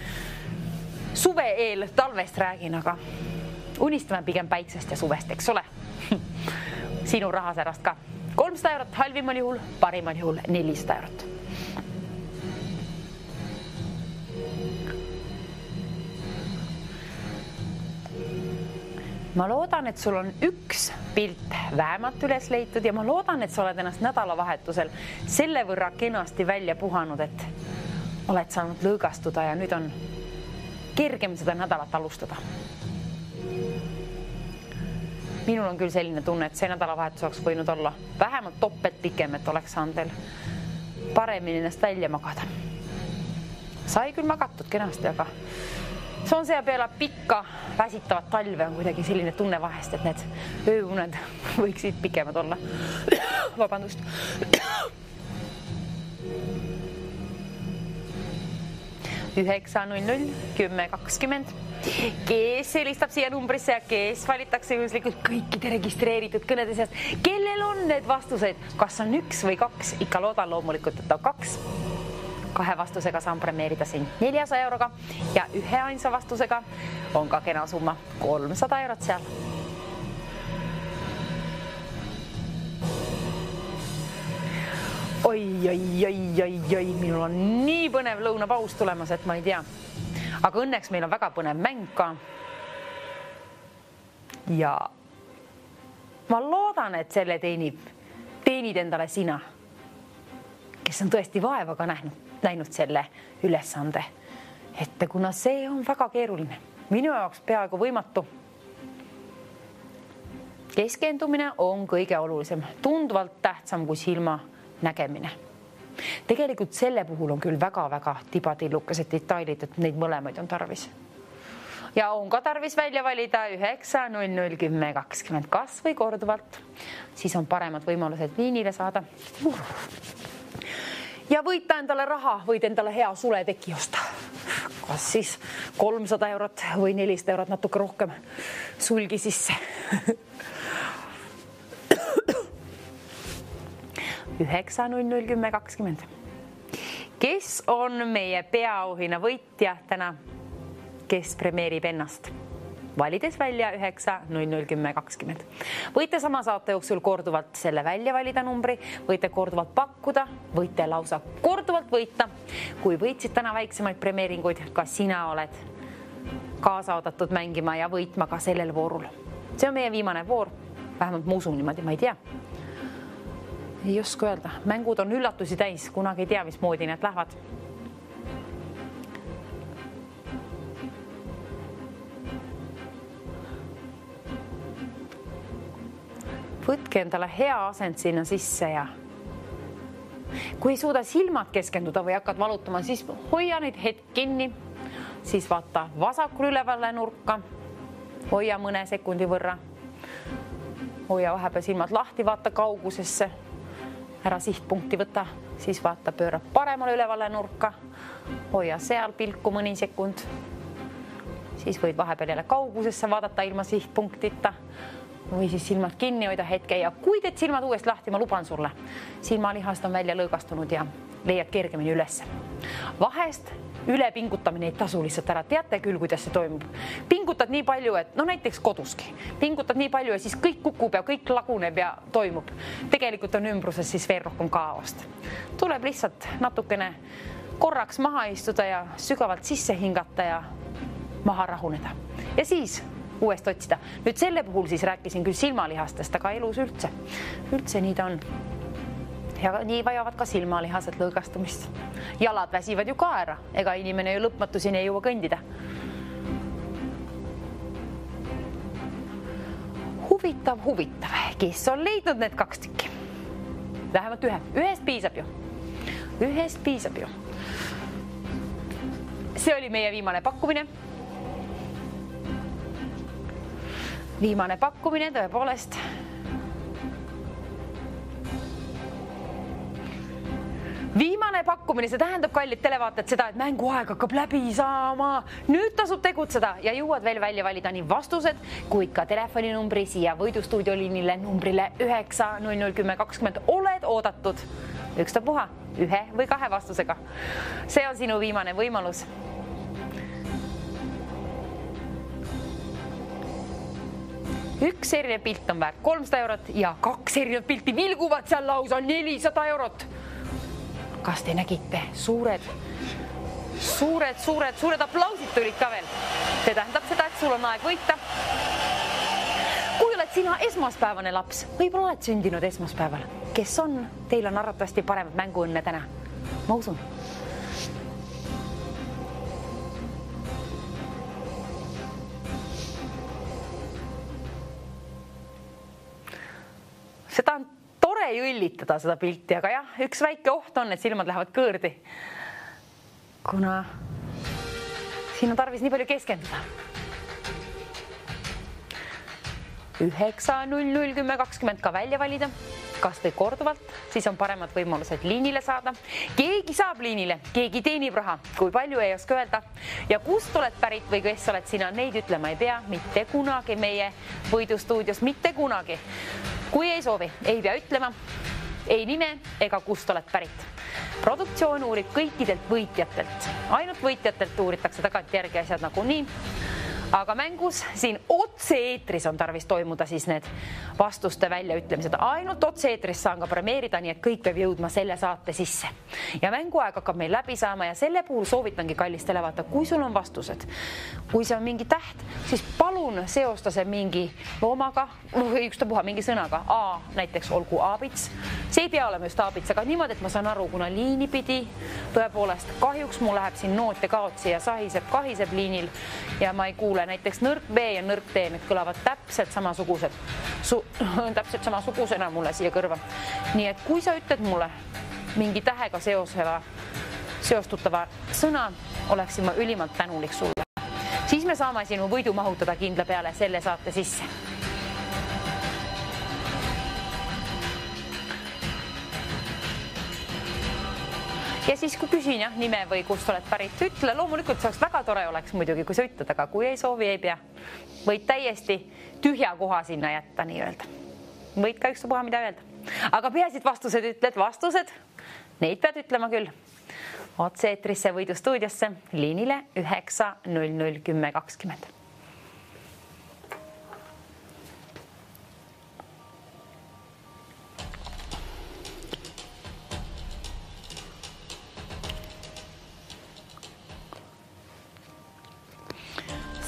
suve eel talvest räägin, aga unistame pigem päiksest ja suvest, eks ole? Sinu rahasärast ka. 300 eurot halvimal juhul, parimal juhul 400 eurot. Ma loodan, et sul on üks pilt vähemalt üles leitud ja ma loodan, et sa oled ennast nädalavahetusel selle võrra kenasti välja puhanud, et oled saanud lõõgastuda ja nüüd on kergem seda nädalat alustada. Minul on küll selline tunne, et see nädalavahetus oleks võinud olla vähemalt topelt pikem, et oleks saanud veel paremini ennast välja magada. Sai küll magatud kenasti, aga see on see peale pikka väsitavat talve on kuidagi selline tunne vahest, et need ööuned võiksid pikemad olla. Vabandust. Üheksa 10:20. Kes helistab siia numbrisse ja kes valitakse juhuslikult kõikide registreeritud kõnede seast. Kellel on need vastused? Kas on 1 või 2? Ikka loodan loomulikult, et on 2. 2 vastusega saan premeerida siin 400 euroga ja 1 ainsa vastusega on ka kena summa 300 eurot seal. Oi, minul on nii põnev lõunapaus tulemas, et ma ei tea. Aga õnneks meil on väga põnev mäng ka. Ja ma loodan, et selle teenid endale sina, kes on tõesti vaevaga näinud selle ülesande ette, kuna see on väga keeruline. Minu jaoks peaaegu võimatu. Keskendumine on kõige olulisem, tunduvalt tähtsam kui silma nägemine. Tegelikult selle puhul on küll väga-väga tibatillukesed detailid, et neid mõlemaid on tarvis. Ja on ka tarvis välja valida 9, 0, 10, 20 kas või korduvalt. Siis on paremad võimalused liinile saada. Ja võita endale raha, võid endale hea suleteki osta. Kas siis 300 eurot või 400 eurot natuke rohkem sulgi sisse. 9, 0, 10, 20. Kes on meie peaauhinna võitja täna? Kes premeerib ennast? Valides välja 9, 0, 10, 20. Võite sama saate jooksul korduvalt selle välja valida numbri, võite korduvalt pakkuda, võite lausa korduvalt võita. Kui võitsid täna väiksemaid premeeringuid, ka sina oled kaasa oodatud mängima ja võitma ka sellel voorul. See on meie viimane voor, vähemalt ma usun niimoodi, ma ei tea. Ei oska öelda, mängud on üllatusi täis, kunagi ei tea, mismoodi need lähevad. Võtke endale hea asend sinna sisse ja kui ei suuda silmad keskenduda või hakkad valutama, siis hoia neid hetk kinni, siis vaata vasakul ülevale nurka, hoia mõne sekundi võrra, hoia vahepeal silmad lahti, vaata kaugusesse, ära sihtpunkti võta, siis vaata pööra paremale ülevale nurka, hoia seal pilku mõni sekund, siis võid vahepeal jälle kaugusesse vaadata ilma sihtpunktita, või siis silmad kinni hoida hetke ja kui teed silmad uuesti lahti, ma luban sulle, silmalihast on välja lõõgastunud ja leiad kergemini ülesse. Vahest ülepingutamine ei tasu lihtsalt ära, teate küll, kuidas see toimub. Pingutad nii palju, et näiteks koduski, pingutad nii palju ja siis kõik kukub ja kõik laguneb ja toimub. Tegelikult on ümbruses siis veel rohkem kaost. Tuleb lihtsalt natukene korraks maha istuda ja sügavalt sisse hingata ja maha rahuneda. Ja siis uuesti otsida. Nüüd selle puhul siis rääkisin küll silmalihastest, aga elus üldse. Üldse nii ta on. Ja nii vajavad ka silmalihased lõõgastumist. Jalad väsivad ju ka ära, ega inimene ju lõpmatuseni ei jõua kõndida. Huvitav, kes on leidnud need 2 tükki? Vähemalt ühe. Ühest piisab ju. See oli meie viimane pakkumine. Viimane pakkumine tõepoolest. Viimane pakkumine, see tähendab, kallid televaatajad, seda, et mänguaeg hakkab läbi saama. Nüüd tasub tegutseda ja jõuad veel välja valida nii vastused, kuid ka telefoninumbri siia võidustuudioliinile numbrile 9, 0, 10, 20 oled oodatud. Ükstapuha, 1 või 2 vastusega. See on sinu viimane võimalus. Üks erinev pilt on väärt 300 eurot ja 2 erinevat pilti vilguvad seal lausa 400 eurot. Kas te nägite? Suured aplausid tulid ka veel. See tähendab seda, et sul on aeg võita. Kui oled sina esmaspäevane laps, võib-olla oled sündinud esmaspäeval. Kes on? Teil on arvatavasti paremat mänguõnne täna. Ma usun. Seda on tore jõllitada seda pilti, aga jah, üks väike oht on, et silmad lähevad kõõrdi. Kuna siin on tarvis nii palju keskenduda. 9, 0, 0, 10, 20 ka välja valida. Kas või korduvalt, siis on paremad võimalused liinile saada. Keegi saab liinile, keegi teenib raha, kui palju ei oska öelda. Ja kust oled pärit või kes oled sina, neid ütlema ei pea, mitte kunagi meie võidustuudios, mitte kunagi. Kui ei soovi, ei pea ütlema, ei nime ega kust oled pärit. Produktsioon uurib kõikidelt võitjatelt. Ainult võitjatelt uuritakse tagantjärgi asjad nagu nii. Aga mängus siin otse-eetris on tarvis toimuda siis need vastuste väljaütlemised. Ainult otse-eetris saan ka premeerida, nii et kõik peab jõudma selle saate sisse. Ja mänguaeg hakkab meil läbi saama ja selle puhul soovitangi kallist televaata, kui sul on vastused. Kui see on mingi täht, siis palun seosta see mingi loomaga või ükstapuha mingi sõnaga. A, näiteks olgu aabits. See ei pea olema just aabits, aga niimoodi, et ma saan aru, kuna liini pidi tõepoolest kahjuks mul läheb siin noot ja kaotsi ja kahiseb liinil ja ma ei kuule näiteks nõrk B ja nõrk D, need kõlavad täpselt samasugused. Täpselt samasugusena mulle siia kõrva. Nii et kui sa ütled mulle mingi tähega seostutava sõna, oleksin ma ülimalt tänulik sulle. Siis me saame sinu võidu mahutada kindla peale selle saate sisse. Ja siis kui küsin nime või kust oled pärit, ütle, loomulikult see oleks väga tore oleks muidugi, kui sa ütled, aga kui ei soovi, ei pea. Võid täiesti tühja koha sinna jätta nii-öelda. Võid ka ükstapuha mida öelda. Aga peasid vastused ütled, vastused, neid pead ütlema küll. Otse eetrisse võidustuudiosse liinile 900 10 20.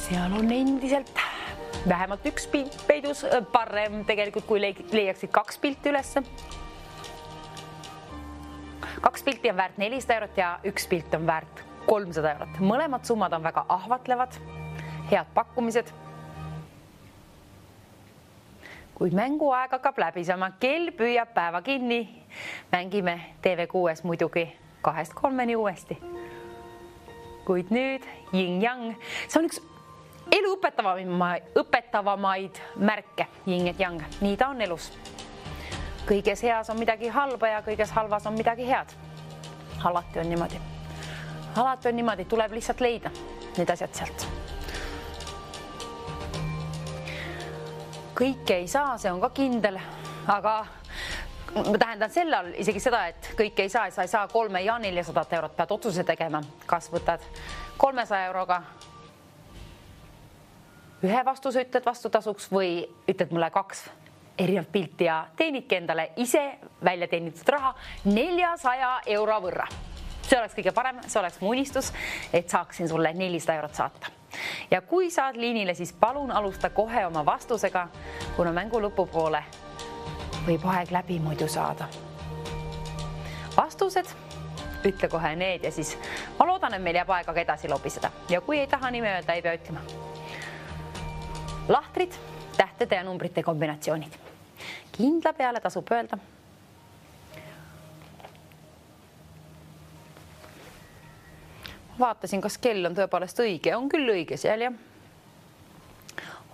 Seal on endiselt vähemalt üks pilt peidus, parem tegelikult, kui leiaksid 2 pilti ülesse. 2 pilti on väärt 400 eurot ja 1 pilt on väärt 300 eurot. Mõlemad summad on väga ahvatlevad, head pakkumised. Kuid mänguaeg hakkab läbi saama, kell püüab päeva kinni. Mängime TV6 muidugi 2-3 uuesti. Kuid nüüd yin-yang, see on üks elu õpetavamaid märke, yin ja yang. Nii ta on elus. Kõiges heas on midagi halba ja kõiges halvas on midagi head. Alati on niimoodi. Alati on niimoodi, tuleb lihtsalt leida need asjad sealt. Kõike ei saa, see on ka kindel, aga ma tähendan selle all isegi seda, et kõike ei saa, sa ei saa 3 ja 400 eurot, pead otsuse tegema, kas võtad 300 euroga ühe vastuse ütled vastutasuks või ütled mulle 2 erinevat pilti ja teenidki endale ise välja teenitud raha 400 euro võrra. See oleks kõige parem, see oleks mu unistus, et saaksin sulle 400 eurot saata. Ja kui saad liinile, siis palun alusta kohe oma vastusega, kuna mängu lõpupoole võib aeg läbi muidu saada. Vastused, ütle kohe need ja siis ma loodan, et meil jääb aega ka edasi lobiseda. Ja kui ei taha nime öelda, ei pea ütlema. Lahtrid, tähtede ja numbrite kombinatsioonid. Kindla peale tasub öelda. Vaatasin, kas kell on tõepoolest õige. On küll õige seal ja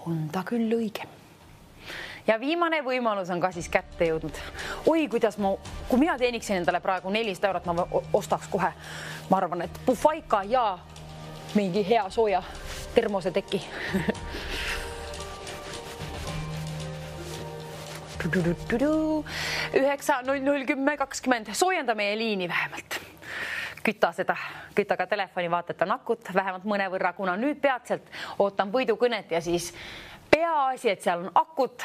on ta küll õige. Ja viimane võimalus on ka siis kätte jõudnud. Oi, kui mina teeniksin endale praegu 400 eurot, ma ostaks kohe. Ma arvan, et pufaika ja mingi hea sooja termoseteki. 900 10 20. Soojenda meie liini vähemalt. Küta ka telefoni, vaateta nakut vähemalt mõne võrra, kuna nüüd peatselt ootan võidukõnet ja siis peaasi, et seal on akut,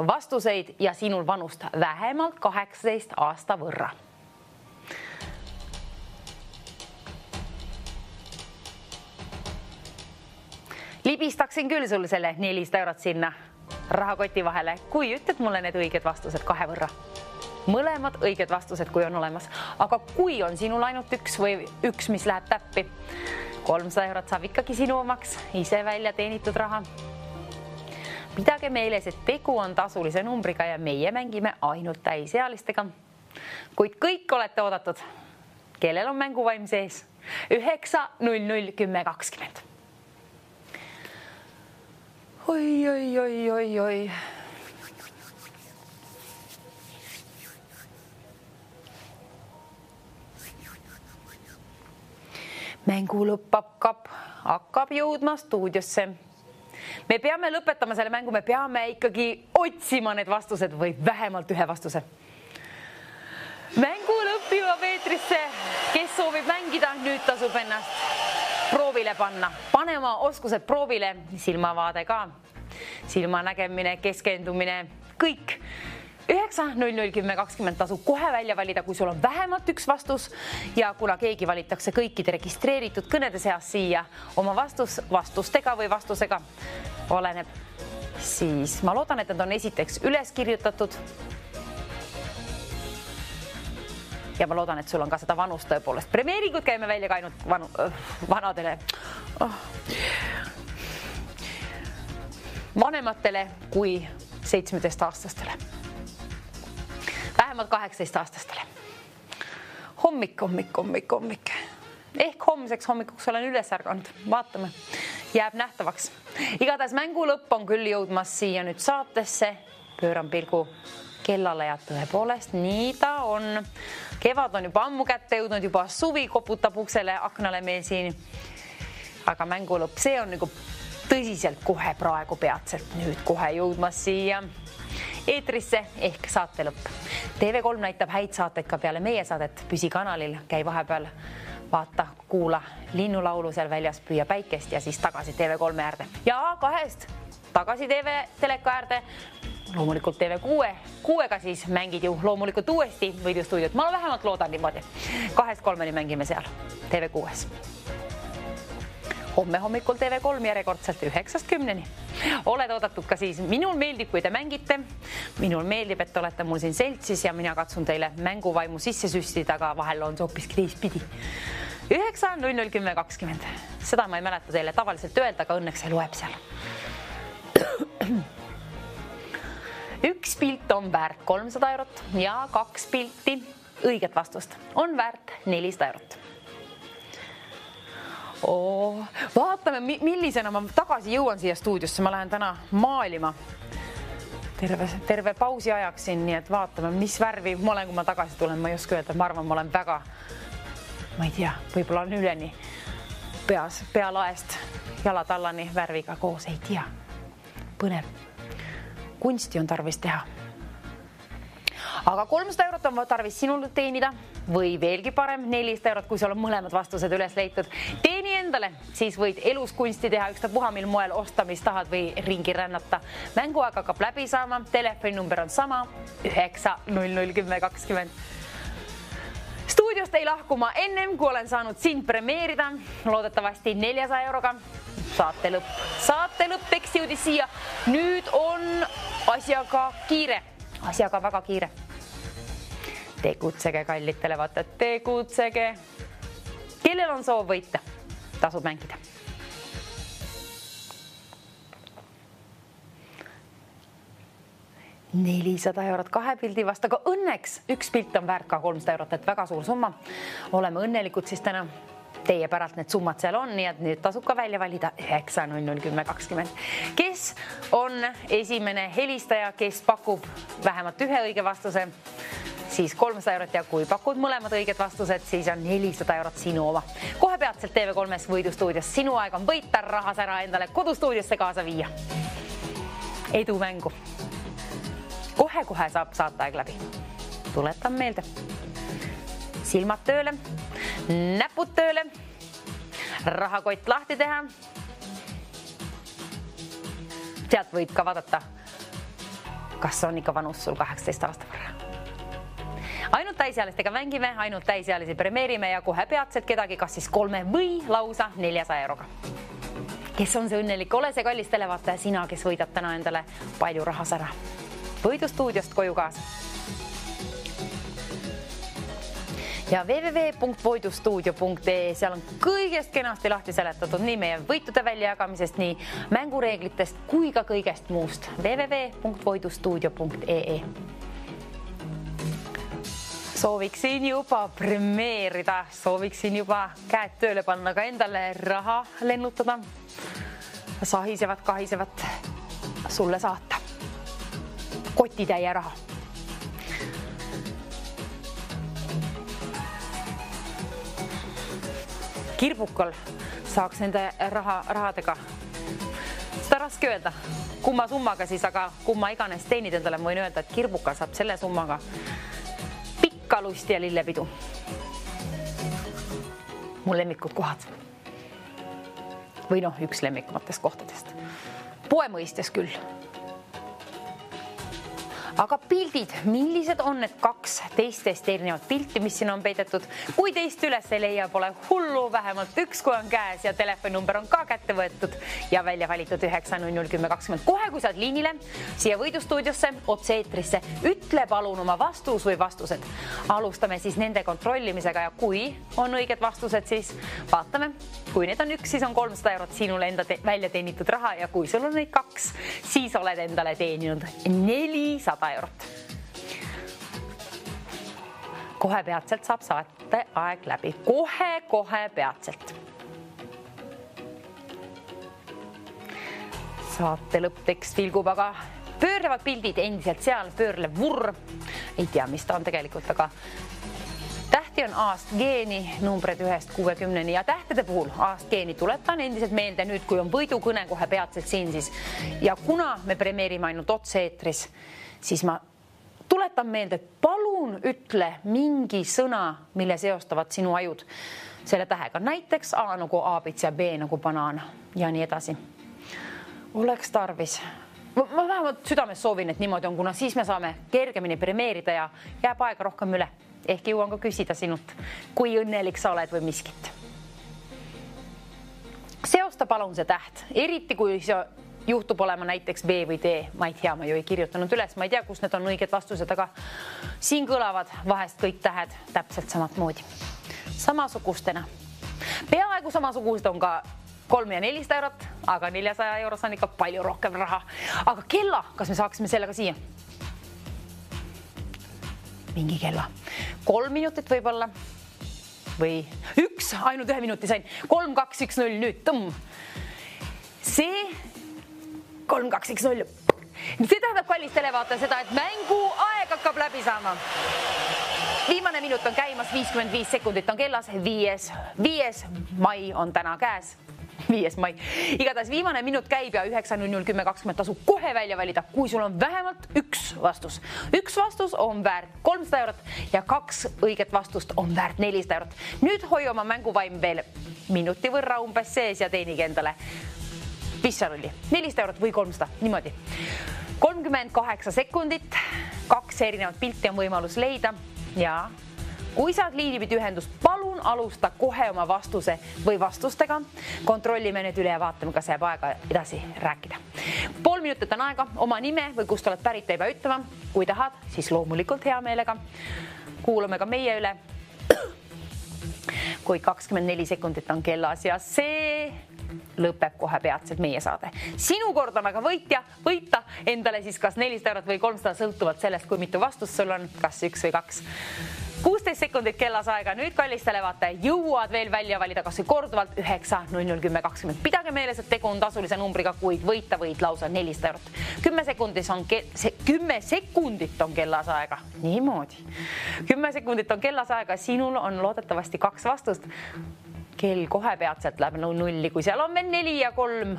vastuseid ja sinul vanust vähemalt 18 aasta võrra. Libistaksin küll sul selle 400 eurot sinna rahakoti vahele, kui ütled mulle need õiged vastused 2 võrra. Mõlemad õiged vastused, kui on olemas. Aga kui on sinul ainult 1 või 1, mis läheb täppi, 300 eurot saab ikkagi sinu omaks, ise välja teenitud raha. Pidage meeles, et tegu on tasulise numbriga ja meie mängime ainult täisealistega. Kuid kõik olete oodatud, kellel on mänguvaim sees, 900 10 20. Oi. Mängu lõpp hakkab jõudma stuudiosse. Me peame lõpetama selle mängu, me peame ikkagi otsima need vastused või vähemalt ühe vastuse. Mängu lõpp jõuab eetrisse. Kes soovib mängida, nüüd tasub ennast proovile panna. Pane oma oskused proovile, silmavaade ka, silmanägemine, keskendumine, kõik. 900 10 20 tasub kohe välja valida, kui sul on vähemalt 1 vastus ja kuna keegi valitakse kõikide registreeritud kõnede seas siia oma vastustega või vastusega oleneb, siis ma loodan, et nad on esiteks üles kirjutatud. Ja ma loodan, et sul on ka seda vanust tõepoolest. Premeeringud käime välja ka ainult vanadele, vanematele kui 17-aastastele. Vähemalt 18-aastastele. hommik. Ehk homseks hommikuks olen üles ärganud. Vaatame. Jääb nähtavaks. Igatahes mängu lõpp on küll jõudmas siia nüüd saatesse. Pööran pilgu kellale ja tõepoolest nii ta on. Kevad on juba ammu kätte jõudnud, juba suvi koputab uksele aknale meil siin. Aga mängu lõpp, see on nagu tõsiselt kohe praegu peatselt nüüd kohe jõudmas siia eetrisse ehk saate lõpp. TV3 näitab häid saateid ka peale meie saadet. Püsi kanalil, käi vahepeal, vaata, kuula linnulaulu seal väljas, püüa päikest ja siis tagasi TV3 äärde. Ja kahest tagasi teleka äärde, loomulikult TV6-ga siis mängid ju loomulikult uuesti võidustuudiot. Ma vähemalt loodan niimoodi. 2-3 mängime seal TV6-s. Homme hommikul TV3 järjekordselt 9-10. Oled oodatud ka siis. Minul meeldib, kui te mängite. Minul meeldib, et olete mul siin seltsis ja mina katsun teile mänguvaimu sisse süstida, aga vahel on see hoopiski teistpidi. 9-0-10-20. Seda ma ei mäleta teile tavaliselt öelda, aga õnneks see loeb seal. Üks pilt on väärt 300 eurot ja 2 pilti õiget vastust on väärt 400 eurot. Vaatame, millisena ma tagasi jõuan siia stuudiosse. Ma lähen täna maalima terve pausi ajaks siin, nii et vaatame, mis värvi ma olen, kui ma tagasi tulen. Ma ei oska öelda, ma arvan, ma olen väga, ma ei tea, võib-olla on üleni pealaest jalatallani värviga koos, ei tea. Põnev. Kunsti on tarvis teha. Aga 300 eurot on tarvis sinul teenida või veelgi parem 400 eurot, kui sul on mõlemad vastused üles leitud. Teeni endale, siis võid elus kunsti teha ükstapuha mil moel osta, mis tahad või ringi rännata. Mänguaeg hakkab läbi saama, telefoninumber on sama 9-0-0-10-20. Stuudiost ei lahku ma ennem, kui olen saanud sind premeerida, loodetavasti 400 euroga. Saate lõpp tekst jõudis siia. Nüüd on asjaga kiire, asjaga väga kiire. Tegutsege, kallid televaatajad, tegutsege. Kellel on soov võita? Tasub mängida. €400 2 pildi vastu, aga õnneks üks pilt on väärt ka 300 eurot, et väga suur summa. Oleme õnnelikud siis täna. Teie päralt need summad seal on, nii et nüüd tasub ka välja valida 9-0-10-20. Kes on esimene helistaja, kes pakub vähemalt ühe õige vastuse, siis 300 eurot ja kui pakud mõlemad õiged vastused, siis on 400 eurot sinu oma. Kohe peatselt TV3-s võidustuudios. Sinu aeg on võita, rahasära endale kodustuudiosse kaasa viia. Edu mängu. Kohe saab saateaeg läbi. Tuletan meelde. Silmad tööle, näpud tööle, rahakott lahti teha. Sealt võid ka vaadata, kas on ikka vanus sul 18 aasta võrra. Ainult täisealistega mängime, ainult täisealisi premeerime ja kohe peatselt kedagi kas siis 3 või lausa 400 euroga. Kes on see õnnelik? Ole see kallis televaataja sina, kes võidab täna endale palju rahasära. Võidustuudiost koju kaasa. Ja www.voidustuudio.ee, seal on kõigest kenasti lahti seletatud nii meie võitude väljajagamisest, nii mängureeglitest kui ka kõigest muust. www.voidustuudio.ee. Sooviksin juba premeerida, sooviksin juba käed tööle panna, ka endale raha lennutada. Sahisevat, kahisevat sulle saata. Kotitäie raha. Kirbukal saaks nende rahadega. Seda raske öelda, kumma summaga siis, aga kumma iganes teenid endale, ma võin öelda, et kirbukal saab selle summaga pikka lusti ja lillepidu. Mu lemmikud kohad. Või üks lemmikumatest kohtadest. Poe mõistes küll. Aga pildid, millised on need 2 teistest erinevat pilti, mis siin on peidetud? Kui teist üles ei leia, pole hullu, vähemalt üks, kui on käes ja telefoninumber on ka kätte võetud ja välja valitud 9-0-10-20. Kohe, kui saad liinile, siia võidustuudiosse, otse eetrisse, ütle palun oma vastus või vastused. Alustame siis nende kontrollimisega ja kui on õiged vastused, siis vaatame. Kui need on 1, siis on 300 eurot sinule enda välja teenitud raha ja kui sul on neid 2, siis oled endale teeninud 400 eurot. kohe peatselt saab saate aeg läbi. Kohe peatselt. Saate lõpptekst vilgub, aga pöörlevad pildid endiselt seal, pöörlev vurr. Ei tea, mis ta on tegelikult, aga tähti on A-st G-ni, numbrid 1-60 ja tähtede puhul A-st G-ni tuletan endiselt meelde nüüd, kui on võidukõne kohe peatselt siin siis. Ja kuna me premeerime ainult otse-eetris, siis ma tuletan meelde, et palun ütle mingi sõna, mille seostavad sinu ajud selle tähega. Näiteks A nagu aabits ja B nagu banaan ja nii edasi. Oleks tarvis. Ma vähemalt südames soovin, et niimoodi on, kuna siis me saame kergemini premeerida ja jääb aega rohkem üle. Ehk jõuan ka küsida sinult, kui õnnelik sa oled või miskit. Seosta palun see täht, eriti kui see juhtub olema näiteks B või D. Ma ei tea, ma ju ei kirjutanud üles, ma ei tea, kus need on õiged vastused, aga siin kõlavad vahest kõik tähed täpselt samat moodi. Samasugustena. Peaaegu samasugused on ka 3 ja 400 eurot, aga 400 euros on ikka palju rohkem raha. Aga kella, kas me saaksime sellega siia? Mingi kella. 3 minutit võib-olla või 1, ainult 1 minuti sain. 3, 2, 1, 0, nüüd tõmm. See 3, 2, 1, 0. See tähendab kallis televaataja seda, et mängu aeg hakkab läbi saama. Viimane minut on käimas, 55 sekundit on kellas, 5. mai on täna käes. 5. mai. Igatahes viimane minut käib ja 9.00.10.20 tasub kohe välja valida, kui sul on vähemalt üks vastus. Üks vastus on väärt 300 eurot ja 2 õiget vastust on väärt 400 eurot. Nüüd hoi oma mänguvaim veel minuti võrra umbes sees ja teenige endale pissarulli. 400 eurot või 300, niimoodi. 38 sekundit, 2 erinevat pilti on võimalus leida ja kui saad liinipidi ühendust, palun alusta kohe oma vastuse või vastustega. Kontrollime need üle ja vaatame, kas jääb aega edasi rääkida. Pool minutit on aega, oma nime või kust oled pärit ei pea ütlema. Kui tahad, siis loomulikult hea meelega. Kuulame ka meie üle. Kui 24 sekundit on kellas ja see lõpeb kohe peatselt meie saade. Sinu kord on aga võita endale siis kas 400 eurot või 300 sõltuvalt sellest, kui mitu vastust sul on, kas 1 või 2. 16 sekundit kellas aega. Nüüd kallis televaataja, jõuad veel välja valida kas või korduvalt 9.00.10.20. Pidage meeles, et tegu on tasulise numbriga, kuid võita võid lausa 400 eurot. 10 sekundit on kellas aega. Niimoodi. 10 sekundit on kellas aega. Sinul on loodetavasti 2 vastust. Kell kohe peatselt läheb nulli, kui seal on veel 4 ja 3,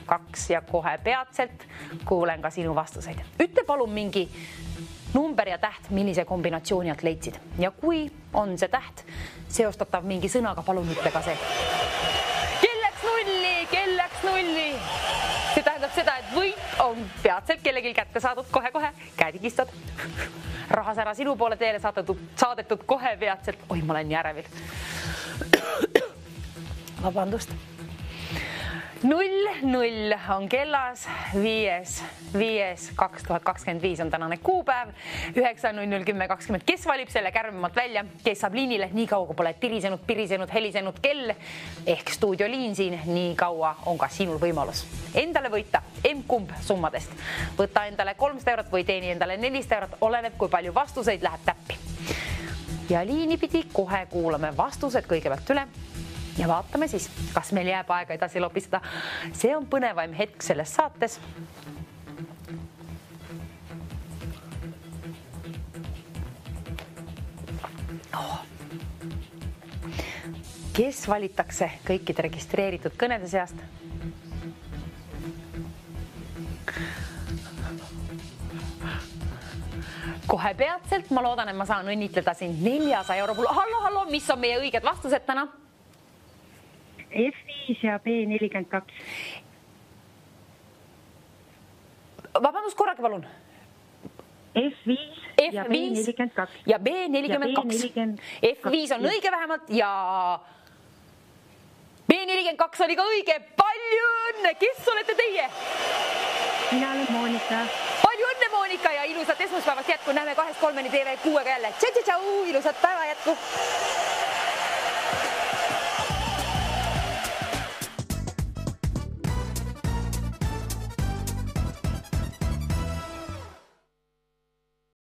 2 ja kohe peatselt. Kuulen ka sinu vastuseid. Ütle palun mingi number ja täht, millise kombinatsiooni alt leidsid. Ja kui on see täht seostatav mingi sõnaga, palun ütle ka see. Kell läks nulli. See tähendab seda, et võit on peatselt kellelgi kätte saadud kohe-kohe. Käedikistad. Rahasära sinu poole teele saadetud kohe peatselt. Oi, ma olen järevil. Vabandust. 0 on kellas, 5.2025 on tänane kuupäev, 9.00.10.20. Kes valib selle kärmemalt välja, kes saab liinile, nii kaua kui pole tirisenud, pirisenud, helisenud kell ehk stuudioliin siin, nii kaua on ka sinul võimalus endale võita M-kumb summadest. Võta endale 300 eurot või teeni endale 400 eurot, oleneb kui palju vastuseid läheb täppi. Ja liini pidi kohe kuulame vastused kõigepealt üle. Ja vaatame siis, kas meil jääb aega edasi lopistada. See on põnevaim hetk selles saates. Kes valitakse kõikide registreeritud kõnede seast? Kohe peatselt, ma loodan, et ma saan õnnitleda siin 400 euro puhul. Hallo, mis on meie õiged vastused täna? F5 ja B42. Vabandust, korraga palun. F5 ja B42. Ja B42. F5 on õige vähemalt ja B42 oli ka õige. Palju õnne! Kes olete teie? Mina olen Monika. Palju õnne, Monika, ja ilusat esmaspäevast jätku. Näeme 2-3 TV6-ga jälle. Tšau, ilusat päeva jätku!